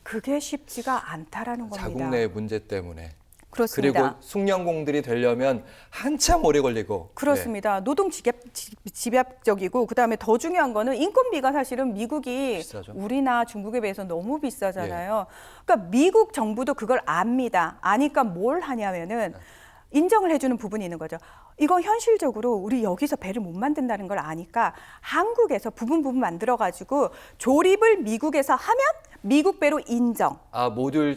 Speaker 9: 그게 쉽지가 않다라는 겁니다.
Speaker 1: 자국 내의 문제 때문에.
Speaker 9: 그렇습니다.
Speaker 1: 그리고 숙련공들이 되려면 한참 오래 걸리고.
Speaker 9: 그렇습니다. 노동 집약적이고 그다음에 더 중요한 거는 인건비가 사실은 미국이
Speaker 1: 비싸죠.
Speaker 9: 우리나 중국에 비해서 너무 비싸잖아요. 그러니까 미국 정부도 그걸 압니다. 아니까 뭘 하냐면은 인정을 해주는 부분이 있는 거죠. 이건 현실적으로 우리 여기서 배를 못 만든다는 걸 아니까 한국에서 부분 만들어가지고 조립을 미국에서 하면 미국 배로 인정.
Speaker 1: 모듈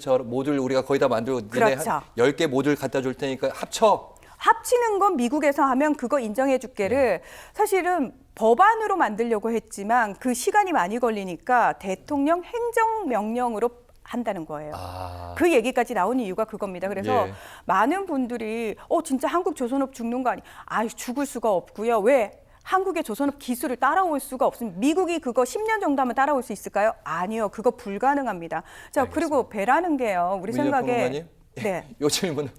Speaker 1: 우리가 거의 다 만들고 니네
Speaker 9: 그렇죠.
Speaker 1: 한 10개 모듈 갖다 줄 테니까 합쳐.
Speaker 9: 합치는 건 미국에서 하면 그거 인정해 줄게를 사실은 법안으로 만들려고 했지만 그 시간이 많이 걸리니까 대통령 행정명령으로 한다는 거예요. 그 얘기까지 나온 이유가 그겁니다. 그래서
Speaker 1: 예.
Speaker 9: 많은 분들이 진짜 한국 조선업 죽는 거 아니? 죽을 수가 없고요. 왜? 한국의 조선업 기술을 따라올 수가 없습니다. 미국이 그거 10년 정도 하면 따라올 수 있을까요? 아니요. 그거 불가능합니다. 자,
Speaker 1: 알겠습니다.
Speaker 9: 그리고 배라는 게요. 우리
Speaker 1: 문희재
Speaker 9: 생각에
Speaker 1: 평론가님?
Speaker 9: 네.
Speaker 1: 요 질문은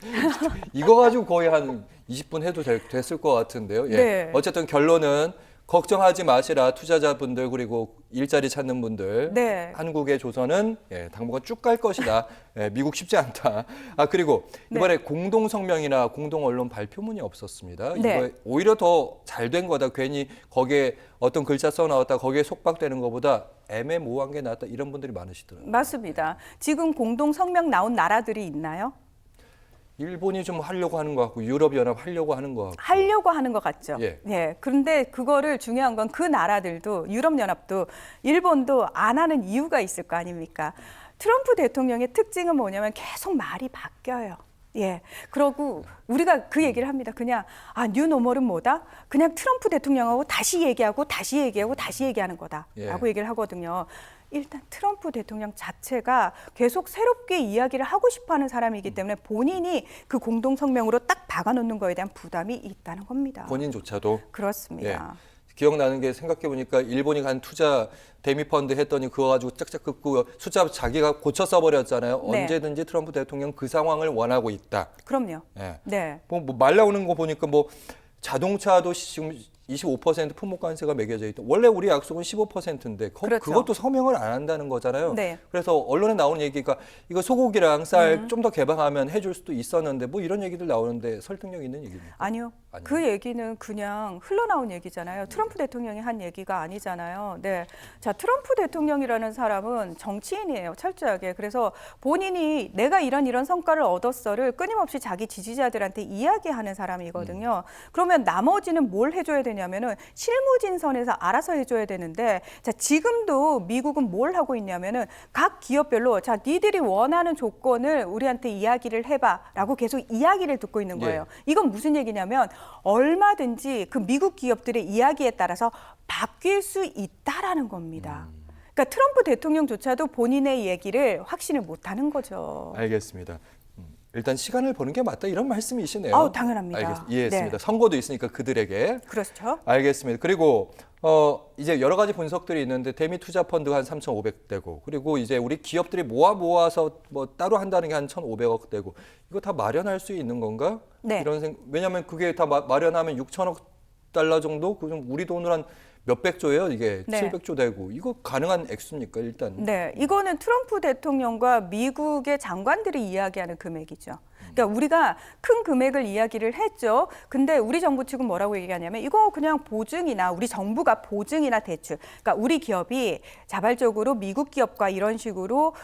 Speaker 1: 이거 가지고 거의 한 20분 해도 됐을 것 같은데요. 예.
Speaker 9: 네.
Speaker 1: 어쨌든 결론은 걱정하지 마시라. 투자자분들 그리고 일자리 찾는 분들.
Speaker 9: 네.
Speaker 1: 한국의 조선은 당분간 쭉 갈 것이다. 미국 쉽지 않다. 그리고 이번에 공동성명이나 공동언론 발표문이 없었습니다.
Speaker 9: 네.
Speaker 1: 이거 오히려 더 잘 된 거다. 괜히 거기에 어떤 글자 써 나왔다. 거기에 속박되는 것보다 애매모호한 게 낫다. 이런 분들이 많으시더라고요.
Speaker 9: 맞습니다. 지금 공동 성명 나온 나라들이 있나요?
Speaker 1: 일본이 좀 하려고 하는 것 같고 유럽연합 하려고 하는 것 같고.
Speaker 9: 하려고 하는 것 같죠.
Speaker 1: 예.
Speaker 9: 그런데 그거를 중요한 건 그 나라들도 유럽연합도 일본도 안 하는 이유가 있을 거 아닙니까? 트럼프 대통령의 특징은 뭐냐면 계속 말이 바뀌어요. 예. 그러고 우리가 그 얘기를 합니다. 그냥 뉴노멀은 뭐다? 그냥 트럼프 대통령하고 다시 얘기하고 다시 얘기하고 다시 얘기하는 거다라고 얘기를 하거든요. 일단 트럼프 대통령 자체가 계속 새롭게 이야기를 하고 싶어하는 사람이기 때문에 본인이 그 공동성명으로 딱 박아놓는 거에 대한 부담이 있다는 겁니다.
Speaker 1: 본인조차도.
Speaker 9: 그렇습니다.
Speaker 1: 기억나는 게 생각해보니까 일본이 간 투자 데미펀드 했더니 그거 가지고 짝짝 긋고 숫자 자기가 고쳐 써버렸잖아요.
Speaker 9: 네.
Speaker 1: 언제든지 트럼프 대통령 그 상황을 원하고 있다.
Speaker 9: 그럼요.
Speaker 1: 예.
Speaker 9: 네.
Speaker 1: 말 나오는 거 보니까 자동차도 지금 25% 품목관세가 매겨져 있다. 원래 우리 약속은 15%인데
Speaker 9: 그렇죠.
Speaker 1: 그것도 서명을 안 한다는 거잖아요.
Speaker 9: 네.
Speaker 1: 그래서 언론에 나오는 얘기가 이거 소고기랑 쌀 좀 더 개방하면 해줄 수도 있었는데 이런 얘기들 나오는데 설득력 있는 얘기입니까?
Speaker 9: 아니요. 그 얘기는 그냥 흘러나온 얘기잖아요. 트럼프 대통령이 한 얘기가 아니잖아요. 네. 자, 트럼프 대통령이라는 사람은 정치인이에요. 철저하게. 그래서 본인이 내가 이런 성과를 얻었어를 끊임없이 자기 지지자들한테 이야기하는 사람이거든요. 그러면 나머지는 뭘 해줘야 되냐면은 실무진선에서 알아서 해줘야 되는데 자, 지금도 미국은 뭘 하고 있냐면은 각 기업별로 자, 니들이 원하는 조건을 우리한테 이야기를 해봐라고 계속 이야기를 듣고 있는 거예요. 이건 무슨 얘기냐면 얼마든지 그 미국 기업들의 이야기에 따라서 바뀔 수 있다라는 겁니다. 그러니까 트럼프 대통령조차도 본인의 얘기를 확신을 못하는 거죠.
Speaker 1: 알겠습니다. 일단 시간을 보는 게 맞다 이런 말씀이시네요.
Speaker 9: 당연합니다.
Speaker 1: 알겠습니다. 이해했습니다.
Speaker 9: 네.
Speaker 1: 선거도 있으니까 그들에게.
Speaker 9: 그렇죠.
Speaker 1: 알겠습니다. 그리고 이제 여러 가지 분석들이 있는데 대미 투자 펀드가 한 3,500대고 그리고 이제 우리 기업들이 모아서 뭐 따로 한다는 게 한 1,500억 대고 이거 다 마련할 수 있는 건가?
Speaker 9: 네.
Speaker 1: 왜냐하면 그게 다 마련하면 6천억 달러 정도? 그럼 우리 돈으로 한 몇백 조예요, 이게.
Speaker 9: 네.
Speaker 1: 700조 되고. 이거 가능한 액수입니까, 일단?
Speaker 9: 네, 이거는 트럼프 대통령과 미국의 장관들이 이야기하는 금액이죠. 그러니까 우리가 큰 금액을 이야기를 했죠. 근데 우리 정부 측은 뭐라고 얘기하냐면 이거 그냥 보증이나 우리 정부가 보증이나 대출. 그러니까 우리 기업이 자발적으로 미국 기업과 이런 식으로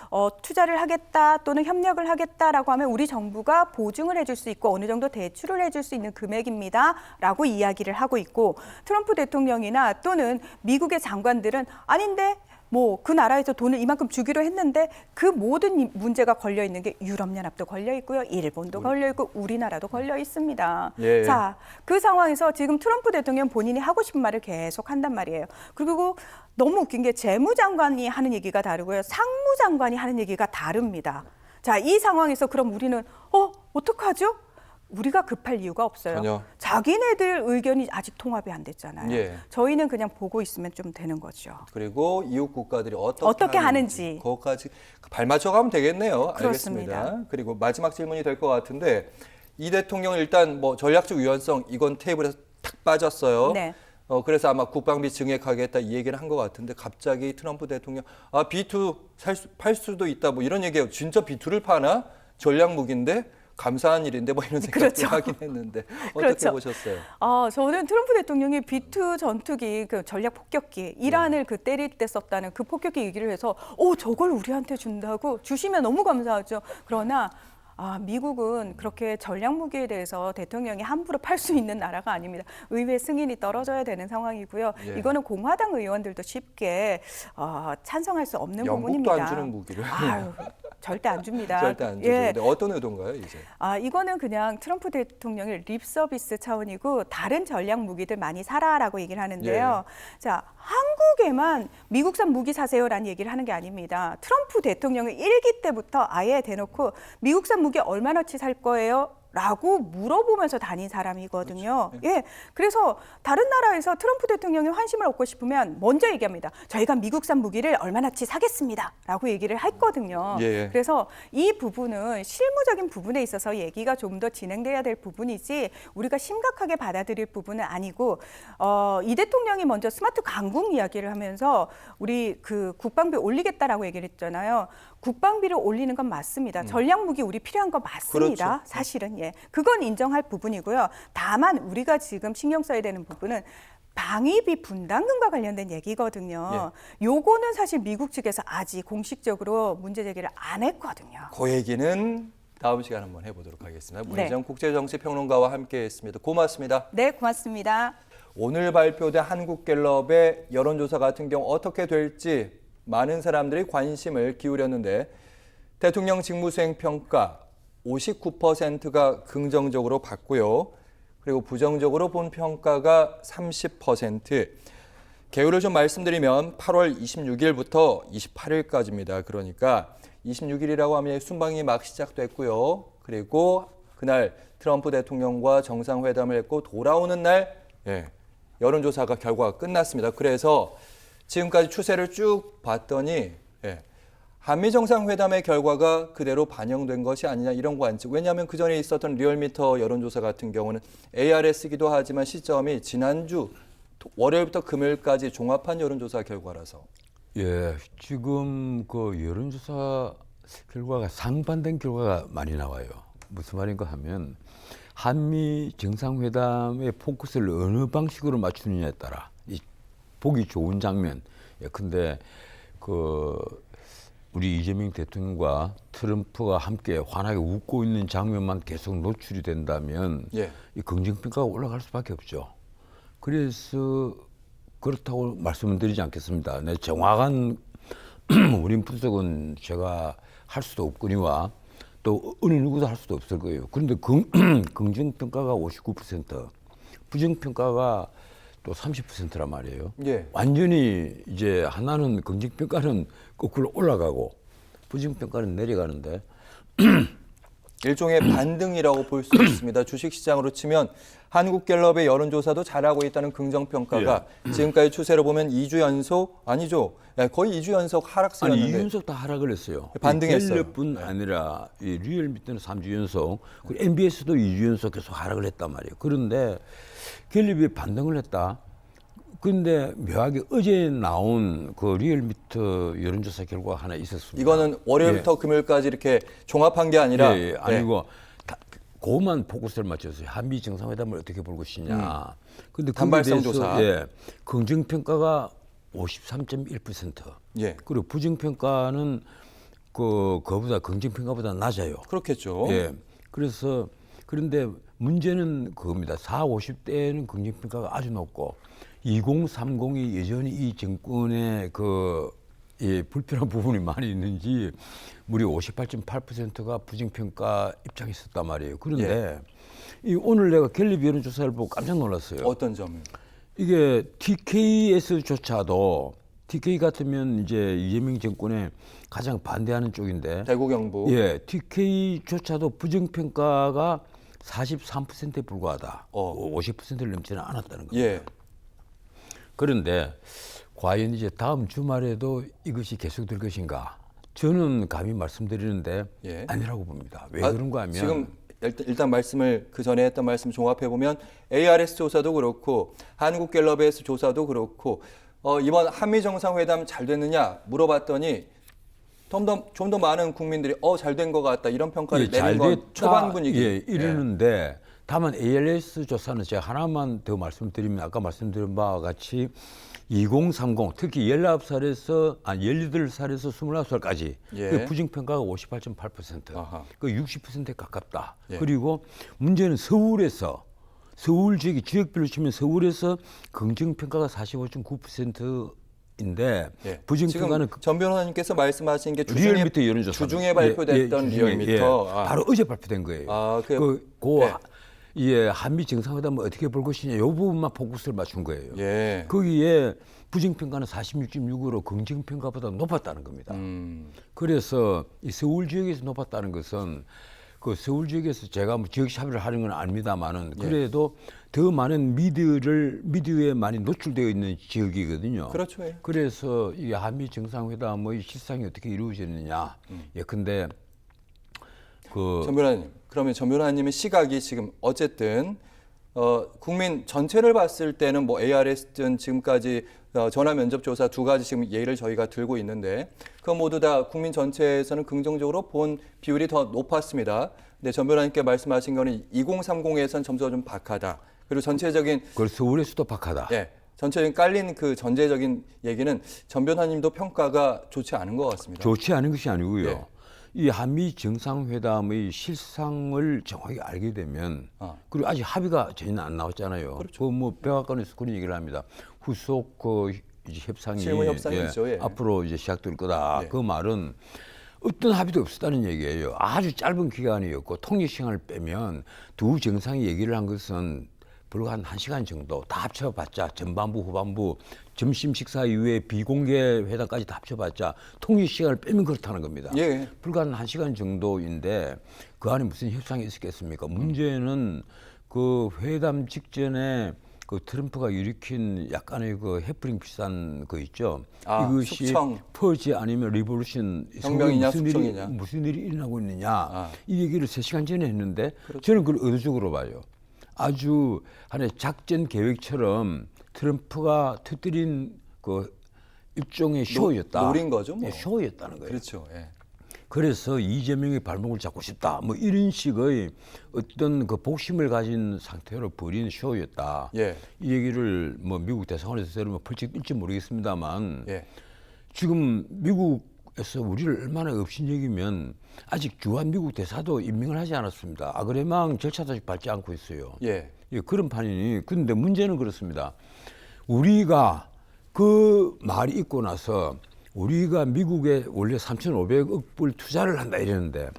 Speaker 9: 투자를 하겠다 또는 협력을 하겠다라고 하면 우리 정부가 보증을 해줄 수 있고 어느 정도 대출을 해줄 수 있는 금액입니다라고 이야기를 하고 있고 트럼프 대통령이나 또는 미국의 장관들은 아닌데 뭐 그 나라에서 돈을 이만큼 주기로 했는데 그 모든 문제가 걸려 있는 게 유럽연합도 걸려 있고요, 일본도 걸려 있고 우리나라도 걸려 있습니다.
Speaker 1: 예.
Speaker 9: 자, 그 상황에서 지금 트럼프 대통령 본인이 하고 싶은 말을 계속 한단 말이에요. 그리고 너무 웃긴 게 재무장관이 하는 얘기가 다르고요, 상무장관이 하는 얘기가 다릅니다. 자, 이 상황에서 그럼 우리는 어떡하죠? 우리가 급할 이유가 없어요.
Speaker 1: 전혀.
Speaker 9: 자기네들 의견이 아직 통합이 안 됐잖아요.
Speaker 1: 예.
Speaker 9: 저희는 그냥 보고 있으면 좀 되는 거죠.
Speaker 1: 그리고 이웃 국가들이
Speaker 9: 어떻게 하는지.
Speaker 1: 그것까지 발맞춰 가면 되겠네요.
Speaker 9: 그렇습니다.
Speaker 1: 알겠습니다. 그리고 마지막 질문이 될 것 같은데 이 대통령은 일단 뭐 전략적 유연성 이건 테이블에서 탁 빠졌어요.
Speaker 9: 네.
Speaker 1: 그래서 아마 국방비 증액하겠다 이 얘기를 한 것 같은데 갑자기 트럼프 대통령 B2 팔 수도 있다 뭐 이런 얘기예요. 진짜 B2를 파나? 전략 무기인데 감사한 일인데 뭐 이런 생각도
Speaker 9: 그렇죠.
Speaker 1: 하긴 했는데 어떻게
Speaker 9: 그렇죠.
Speaker 1: 보셨어요?
Speaker 9: 저는 트럼프 대통령이 B2 전투기, 그 전략 폭격기, 이란을 그 때릴 때 썼다는 그 폭격기 얘기를 해서, 저걸 우리한테 준다고 주시면 너무 감사하죠. 그러나 미국은 그렇게 전략 무기에 대해서 대통령이 함부로 팔 수 있는 나라가 아닙니다. 의회 승인이 떨어져야 되는 상황이고요.
Speaker 1: 예.
Speaker 9: 이거는 공화당 의원들도 쉽게 찬성할 수 없는
Speaker 1: 영국도
Speaker 9: 부분입니다.
Speaker 1: 안 주는 무기를.
Speaker 9: 절대 안 줍니다.
Speaker 1: 절대 안 주죠.
Speaker 9: 예.
Speaker 1: 근데 어떤 의도인가요, 이제?
Speaker 9: 이거는 그냥 트럼프 대통령의 립 서비스 차원이고 다른 전략 무기들 많이 사라라고 얘기를 하는데요. 자, 한국에만 미국산 무기 사세요라는 얘기를 하는 게 아닙니다. 트럼프 대통령은 1기 때부터 아예 대놓고 미국산 무기 얼마나치 살 거예요? 라고 물어보면서 다닌 사람이거든요.
Speaker 1: 그렇죠.
Speaker 9: 예, 그래서 다른 나라에서 트럼프 대통령이 환심을 얻고 싶으면 먼저 얘기합니다. 저희가 미국산 무기를 얼마나치 사겠습니다. 라고 얘기를 했거든요.
Speaker 1: 예.
Speaker 9: 그래서 이 부분은 실무적인 부분에 있어서 얘기가 좀 더 진행돼야 될 부분이지 우리가 심각하게 받아들일 부분은 아니고 이 대통령이 먼저 스마트 강국 이야기를 하면서 우리 그 국방비 올리겠다라고 얘기를 했잖아요. 국방비를 올리는 건 맞습니다. 전략 무기 우리 필요한 거 맞습니다.
Speaker 1: 그렇죠.
Speaker 9: 사실은 그건 인정할 부분이고요. 다만 우리가 지금 신경 써야 되는 부분은 방위비 분담금과 관련된 얘기거든요. 요거는 사실 미국 측에서 아직 공식적으로 문제 제기를 안 했거든요.
Speaker 1: 그 얘기는 다음 시간에 한번 해보도록 하겠습니다.
Speaker 9: 네.
Speaker 1: 문희정 국제정치평론가와 함께했습니다. 고맙습니다.
Speaker 9: 네, 고맙습니다.
Speaker 1: 오늘 발표된 한국갤럽의 여론조사 같은 경우 어떻게 될지 많은 사람들이 관심을 기울였는데 대통령 직무수행 평가 59%가 긍정적으로 봤고요. 그리고 부정적으로 본 평가가 30%. 개요를 좀 말씀드리면 8월 26일부터 28일까지입니다. 그러니까 26일이라고 하면 순방이 막 시작됐고요. 그리고 그날 트럼프 대통령과 정상회담을 했고 돌아오는 날 여론조사가 결과가 끝났습니다. 그래서 지금까지 추세를 쭉 봤더니 한미 정상회담의 결과가 그대로 반영된 것이 아니냐 이런 관측. 왜냐하면 그전에 있었던 리얼미터 여론조사 같은 경우는 ARS이기도 하지만 시점이 지난주 월요일부터 금요일까지 종합한 여론조사 결과라서.
Speaker 10: 지금 그 여론조사 결과가 상반된 결과가 많이 나와요. 무슨 말인가 하면 한미 정상회담의 포커스를 어느 방식으로 맞추느냐에 따라 보기 좋은 장면. 근데 우리 이재명 대통령과 트럼프가 함께 환하게 웃고 있는 장면만 계속 노출이 된다면 이 긍정평가가 올라갈 수밖에 없죠. 그래서 그렇다고 말씀을 드리지 않겠습니다. 네, 정확한 우린 분석은 제가 할 수도 없거니와 또 어느 누구도 할 수도 없을 거예요. 그런데 긍정평가가 59%, 부정평가가 또 30%란 말이에요. 완전히 이제 하나는 긍정평가는 거꾸로 올라가고 부정평가는 내려가는데
Speaker 1: 일종의 반등이라고 볼 수 있습니다. 주식시장으로 치면 한국갤럽의 여론조사도 잘하고 있다는 긍정평가가 지금까지 추세로 보면 2주 연속 아니죠. 거의 2주 연속 하락세였는데.
Speaker 10: 아니 2주 연속 다 하락을 했어요.
Speaker 1: 반등했어요.
Speaker 10: 갤럽뿐 아니라 이 리얼미터는 3주 연속, 그리고 MBS도 2주 연속 계속 하락을 했단 말이에요. 그런데 갤럽이 반등을 했다. 그런데 묘하게 어제 나온 그 리얼미터 여론조사 결과가 하나 있었습니다.
Speaker 1: 이거는 월요일부터 금요일까지 이렇게 종합한 게 아니라
Speaker 10: 아니고 그것만 포커스를 맞췄어요. 한미 정상회담을 어떻게 볼 것이냐. 근데
Speaker 1: 단발성 조사.
Speaker 10: 긍정 평가가 53.1%. 그리고 부정 평가는 그거보다 긍정 평가보다 낮아요.
Speaker 1: 그렇겠죠.
Speaker 10: 그래서 그런데 문제는 그겁니다. 40, 50대에는 긍정 평가가 아주 높고 2030이 여전히 이 정권의 불편한 부분이 많이 있는지 무려 58.8%가 부정평가 입장에 있었단 말이에요. 그런데 오늘 내가 갤럽 여론조사를 보고 깜짝 놀랐어요.
Speaker 1: 어떤 점을?
Speaker 10: 이게 TK에서조차도 TK 같으면 이제 이재명 정권에 가장 반대하는 쪽인데
Speaker 1: 대구 경북.
Speaker 10: TK조차도 부정평가가 43%에 불과하다. 50%를 넘지는 않았다는 겁니다. 그런데 과연 이제 다음 주말에도 이것이 계속될 것인가? 저는 감히 말씀드리는데 아니라고 봅니다. 왜 그런가 하면
Speaker 1: 지금 일단 말씀을 그 전에 했던 말씀 종합해 보면 ARS 조사도 그렇고 한국갤럽에서 조사도 그렇고 이번 한미 정상회담 잘 됐느냐 물어봤더니 좀 더 많은 국민들이 잘 된 것 같다 이런 평가를 내린 건 초반 분위기.
Speaker 10: 이러는데 다만 ALS 조사는 제가 하나만 더 말씀드리면 아까 말씀드린 바와 같이 2030 특히 18살에서 29살까지 그 부정평가가 58.8%, 그 60%에 가깝다. 그리고 문제는 서울 지역별로 치면 서울에서 긍정평가가 45.9%인데 부정평가는
Speaker 1: 지금 전 변호사님께서 말씀하신 게
Speaker 10: 리얼미터 여론조사
Speaker 1: 주중에 발표됐던 리얼미터
Speaker 10: 바로 어제 발표된 거예요. 한미 정상회담을 어떻게 볼 것이냐 이 부분만 포커스를 맞춘 거예요. 거기에 부정평가는 46.6으로 긍정평가보다 높았다는 겁니다. 그래서 이 서울 지역에서 높았다는 것은 그 서울 지역에서 제가 뭐 지역 차별을 하는 건 아닙니다만은 그래도 더 많은 미디어에 많이 노출되어 있는 지역이거든요.
Speaker 1: 그렇죠.
Speaker 10: 그래서 이 한미 정상회담의 실상이 어떻게 이루어졌느냐. 예컨대
Speaker 1: 전 변호사님, 그러면 전 변호사님의 시각이 지금 어쨌든 국민 전체를 봤을 때는 뭐 ARS든 지금까지 전화 면접 조사 두 가지 지금 예를 저희가 들고 있는데 그 모두 다 국민 전체에서는 긍정적으로 본 비율이 더 높았습니다. 근데 전 변호사님께 말씀하신 거는 2030에선 점수가 좀 박하다. 그리고 전체적인
Speaker 10: 서울에서도 박하다.
Speaker 1: 전체적인 깔린 그 전제적인 얘기는 전 변호사님도 평가가 좋지 않은 것 같습니다.
Speaker 10: 좋지 않은 것이 아니고요. 이 한미 정상회담의 실상을 정확히 알게 되면 그리고 아직 합의가 전혀 안 나왔잖아요. 그 뭐 백악관에서 그런 얘기를 합니다. 후속 이제 협상이
Speaker 1: 실무 협상이죠.
Speaker 10: 앞으로 이제 시작될 거다. 그 말은 어떤 합의도 없었다는 얘기예요. 아주 짧은 기간이었고 통일 시간을 빼면 두 정상이 얘기를 한 것은 불과 한 1시간 정도 다 합쳐봤자 전반부 후반부 점심 식사 이후에 비공개 회담까지 다 합쳐봤자 통일 시간을 빼면 그렇다는 겁니다. 불과 한 1시간 정도인데 그 안에 무슨 협상이 있었겠습니까? 문제는 그 회담 직전에 그 트럼프가 일으킨 약간의 그 해프닝 비슷한 거 있죠. 이것이
Speaker 1: 숙청.
Speaker 10: 퍼지 아니면 리볼루션
Speaker 1: 혁명이냐 숙청이냐.
Speaker 10: 무슨 일이 일어나고 있느냐. 이 얘기를 3시간 전에 했는데 저는 그걸 의도적으로 봐요. 아주 하나의 작전 계획처럼 트럼프가 터뜨린 그 일종의 쇼였다.
Speaker 1: 노린 거죠, 뭐.
Speaker 10: 쇼였다는 거예요.
Speaker 1: 그렇죠.
Speaker 10: 그래서 이재명의 발목을 잡고 싶다. 뭐 이런 식의 어떤 그 복심을 가진 상태로 벌인 쇼였다. 이 얘기를 뭐 미국 대사관에서 들으면 펄쩍 뛸지 모르겠습니다만 지금 미국에서 우리를 얼마나 업신여기면 아직 주한 미국 대사도 임명을 하지 않았습니다. 아그레망 절차도 아직 밟지 않고 있어요. 그런 판이니. 그런데 문제는 그렇습니다. 우리가 그 말이 있고 나서 우리가 미국에 원래 3,500억 불 투자를 한다 이랬는데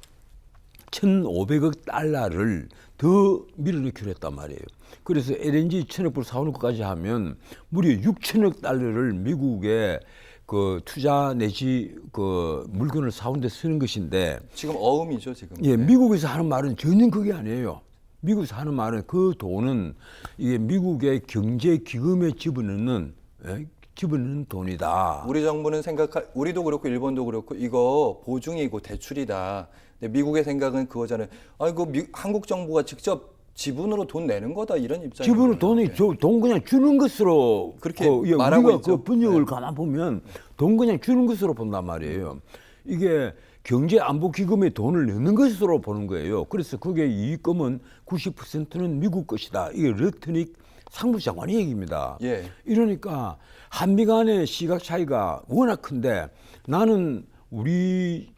Speaker 10: 1,500억 달러를 더 밀어넣기로 했단 말이에요. 그래서 LNG 1,000억 불 사오는 것까지 하면 무려 6,000억 달러를 미국에 그 투자 내지 그 물건을 사온 데 쓰는 것인데
Speaker 1: 지금 어음이죠, 지금.
Speaker 10: 예, 미국에서 하는 말은 전혀 그게 아니에요. 미국에서 하는 말은 그 돈은 이게 미국의 경제 기금에 집어넣는 돈이다.
Speaker 1: 우리 정부는 우리도 그렇고 일본도 그렇고 이거 보증이고 대출이다. 근데 미국의 생각은 그거잖아요. 아이고 한국 정부가 직접 지분으로 돈 내는 거다 이런 입장이에요.
Speaker 10: 지분으로 돈 그냥 주는 것으로
Speaker 1: 그렇게
Speaker 10: 예,
Speaker 1: 말하고
Speaker 10: 우리가
Speaker 1: 있죠.
Speaker 10: 그 번역을
Speaker 1: 네.
Speaker 10: 가만 보면 돈 그냥 주는 것으로 본단 말이에요. 이게 경제 안보 기금에 돈을 넣는 것으로 보는 거예요. 그래서 그게 이익금은 90%는 미국 것이다. 이게 러트닉 상무장관의 얘기입니다.
Speaker 1: 예.
Speaker 10: 이러니까 한미 간의 시각 차이가 워낙 큰데 나는 우리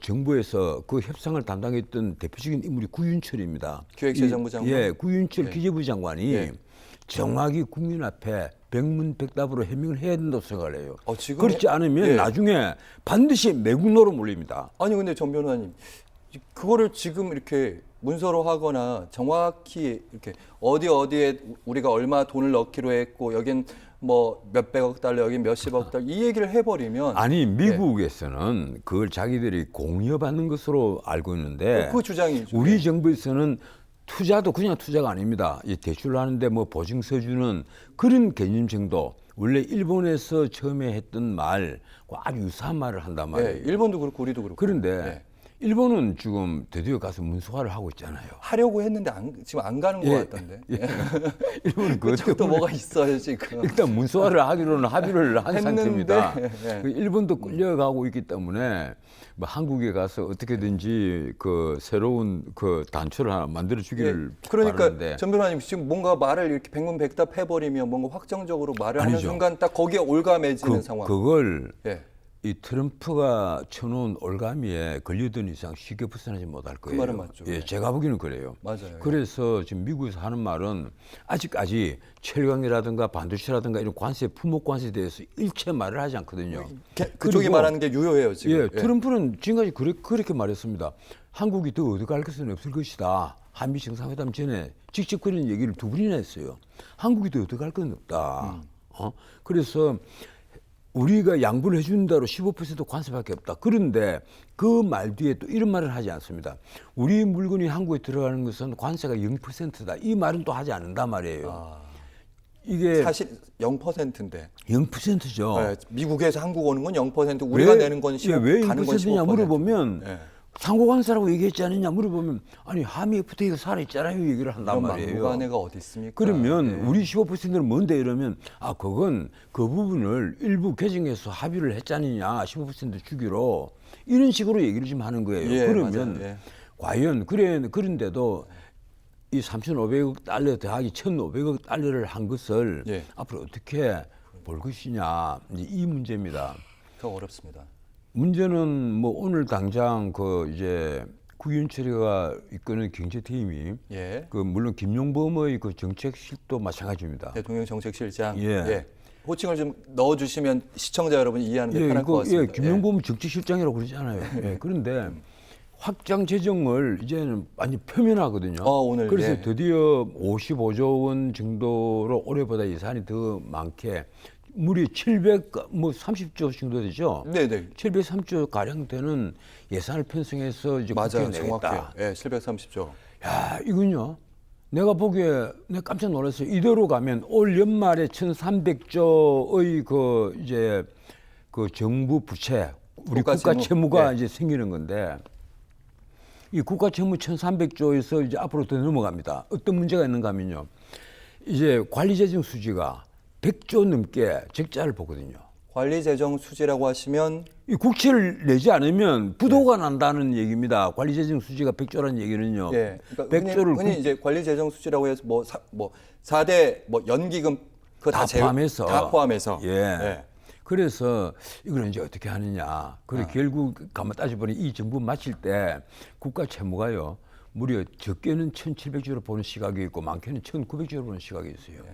Speaker 10: 정부에서 그 협상을 담당했던 대표적인 인물이 구윤철입니다.
Speaker 1: 기획재정부 장관.
Speaker 10: 예, 구윤철
Speaker 1: 예.
Speaker 10: 기재부 장관이
Speaker 1: 예.
Speaker 10: 정확히 국민 앞에 백문백답으로 해명을 해야 된다고 생각을 해요.
Speaker 1: 지금
Speaker 10: 그렇지 않으면
Speaker 1: 예.
Speaker 10: 나중에 반드시 매국노로 몰립니다.
Speaker 1: 아니 근데 전 변호사님 그거를 지금 이렇게 문서로 하거나 정확히 이렇게 어디에 우리가 얼마 돈을 넣기로 했고 여긴 뭐 몇백억 달러 여긴 몇십억 달러 이 얘기를 해버리면
Speaker 10: 아니 미국에서는 그걸 자기들이 공여받는 것으로 알고 있는데
Speaker 1: 그 주장이죠.
Speaker 10: 우리 정부에서는 투자도 그냥 투자가 아닙니다. 이 대출을 하는데 뭐 보증서 주는 그런 개념 정도. 원래 일본에서 처음에 했던 말과 아주 유사한 말을 한단 말이에요.
Speaker 1: 네, 일본도 그렇고 우리도 그렇고.
Speaker 10: 그런데
Speaker 1: 네.
Speaker 10: 일본은 지금 드디어 가서 문서화를 하고 있잖아요.
Speaker 1: 하려고 했는데 지금 안 가는 것 같던데.
Speaker 10: 예. 일본은
Speaker 1: 그쪽도 뭐가 있어요 지금.
Speaker 10: 일단 문서화를 하기로는 합의를 한
Speaker 1: 했는데,
Speaker 10: 상태입니다.
Speaker 1: 네.
Speaker 10: 일본도 끌려가고 있기 때문에 뭐 한국에 가서 어떻게든지 그 새로운 그 단초를 하나 만들어 주기를
Speaker 1: 그러니까
Speaker 10: 바라는데.
Speaker 1: 전 변호사님 지금 뭔가 말을 이렇게 백문백답 해버리면 뭔가 확정적으로 말을 하는
Speaker 10: 아니죠.
Speaker 1: 순간 딱 거기에 올가매지는 상황.
Speaker 10: 그걸
Speaker 1: 예.
Speaker 10: 이 트럼프가 쳐놓은 올가미에 걸려든 이상 쉽게 벗어나지 못할 거예요.
Speaker 1: 말은 맞죠.
Speaker 10: 예,
Speaker 1: 네.
Speaker 10: 제가 보기에는 그래요.
Speaker 1: 맞아요.
Speaker 10: 그래서 지금 미국에서 하는 말은 아직까지 철강이라든가 반도체라든가 이런 관세, 품목 관세에 대해서 일체 말을 하지 않거든요.
Speaker 1: 그쪽이
Speaker 10: 그리고
Speaker 1: 말하는 게 유효해요 지금.
Speaker 10: 예, 트럼프는 지금까지 그렇게 말했습니다. 한국이 더 얻어갈 것은 없을 것이다. 한미 정상회담 전에 직접 그런 얘기를 두 번이나 했어요. 한국이 더 얻어갈 건 없다. 그래서 우리가 양보를 해주는 대로 15% 관세밖에 없다. 그런데 그 말 뒤에 또 이런 말을 하지 않습니다. 우리 물건이 한국에 들어가는 것은 관세가 0%다. 이 말은 또 하지 않는단 말이에요. 이게
Speaker 1: 사실 0%인데.
Speaker 10: 0%죠.
Speaker 1: 네, 미국에서 한국 오는 건 0%, 우리가 내는 건 15%,
Speaker 10: 왜
Speaker 1: 가는 건
Speaker 10: 0%냐
Speaker 1: 15%.
Speaker 10: 물어보면
Speaker 1: 네.
Speaker 10: 상호관세라고 얘기했지 않느냐 물어보면 아니 한미 FTA가 살아있잖아요 얘기를 한단
Speaker 1: 그런
Speaker 10: 말이에요.
Speaker 1: 막무가내가 어디 있습니까?
Speaker 10: 그러면
Speaker 1: 네.
Speaker 10: 우리 15%는 뭔데 이러면 그건 그 부분을 일부 개정해서 합의를 했잖느냐 15% 주기로 이런 식으로 얘기를 좀 하는 거예요.
Speaker 1: 예,
Speaker 10: 그러면
Speaker 1: 맞아요. 예.
Speaker 10: 과연 그런데도 이 3,500억 달러 더하기 1,500억 달러를 한 것을
Speaker 1: 예.
Speaker 10: 앞으로 어떻게 볼 것이냐 이제 이 문제입니다.
Speaker 1: 더 어렵습니다.
Speaker 10: 문제는 뭐 오늘 당장 그 이제 구윤철이가 이끄는 경제팀이
Speaker 1: 예.
Speaker 10: 그 물론 김용범의 그 정책실도 마찬가지입니다.
Speaker 1: 대통령 정책실장.
Speaker 10: 예.
Speaker 1: 호칭을 좀 넣어주시면 시청자 여러분이 이해하는 게 편할 것 같습니다.
Speaker 10: 예, 김용범 정책실장이라고 그러잖아요. 예, 그런데 확장 재정을 이제는 많이 표면하거든요.
Speaker 1: 오늘,
Speaker 10: 그래서
Speaker 1: 예.
Speaker 10: 드디어 55조 원 정도로 올해보다 예산이 더 많게 무려 730조 정도 되죠.
Speaker 1: 네네.
Speaker 10: 703조 가량 되는 예산을 편성해서 이제 국회에
Speaker 1: 맞아요.
Speaker 10: 내겠다.
Speaker 1: 정확해요. 예, 730조.
Speaker 10: 야, 이건요. 내가 보기에 내가 깜짝 놀랐어요. 이대로 가면 올 연말에 1,300조의 그 이제 그 정부 부채, 우리 국가 채무가
Speaker 1: 예.
Speaker 10: 이제 생기는 건데 이 국가 채무 1,300조에서 이제 앞으로 더 넘어갑니다. 어떤 문제가 있는가 하면요. 이제 관리 재정 수지가 100조 넘게 적자를 보거든요.
Speaker 1: 관리 재정 수지라고 하시면
Speaker 10: 이 국채를 내지 않으면 부도가 난다는 얘기입니다. 관리 재정 수지가 100조라는 얘기는요.
Speaker 1: 예. 그러니까
Speaker 10: 100조를
Speaker 1: 흔히 이제 관리 재정 수지라고 해서 뭐 4대 뭐 연기금 그거
Speaker 10: 다 포함해서.
Speaker 1: 다 포함해서.
Speaker 10: 예. 그래서 이걸 이제 어떻게 하느냐. 그래 결국 가만 따져보니 이 정부 마칠 때 국가 채무가요. 무려 적게는 1,700조를 보는 시각이 있고 많게는 1,900조를 보는 시각이 있어요.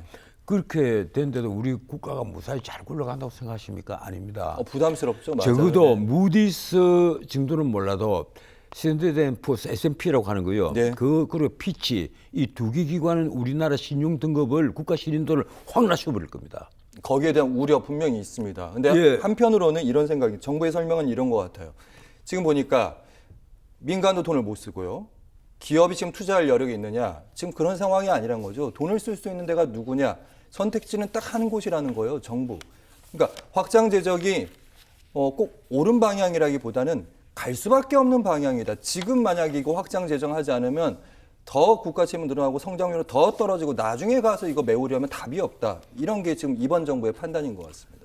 Speaker 10: 그렇게 된데도 우리 국가가 무사히 잘 굴러간다고 생각하십니까? 아닙니다.
Speaker 1: 부담스럽죠. 맞아요.
Speaker 10: 적어도
Speaker 1: 네.
Speaker 10: 무디스 정도는 몰라도 스탠더드앤푸어스 S&P라고 하는 거요.
Speaker 1: 네.
Speaker 10: 그리고 피치 이 두 개 기관은 우리나라 신용 등급을 국가 신인도를 확 낮춰버릴 겁니다.
Speaker 1: 거기에 대한 우려 분명히 있습니다. 근데
Speaker 10: 예.
Speaker 1: 한편으로는 이런 생각이, 정부의 설명은 이런 것 같아요. 지금 보니까 민간도 돈을 못 쓰고요. 기업이 지금 투자할 여력이 있느냐? 지금 그런 상황이 아니란 거죠. 돈을 쓸 수 있는 데가 누구냐? 선택지는 딱 한 곳이라는 거예요, 정부. 그러니까 확장 재정이 꼭 옳은 방향이라기보다는 갈 수밖에 없는 방향이다. 지금 만약 이거 확장 재정하지 않으면 더 국가 채무 늘어나고 성장률은 더 떨어지고 나중에 가서 이거 메우려면 답이 없다. 이런 게 지금 이번 정부의 판단인 것 같습니다.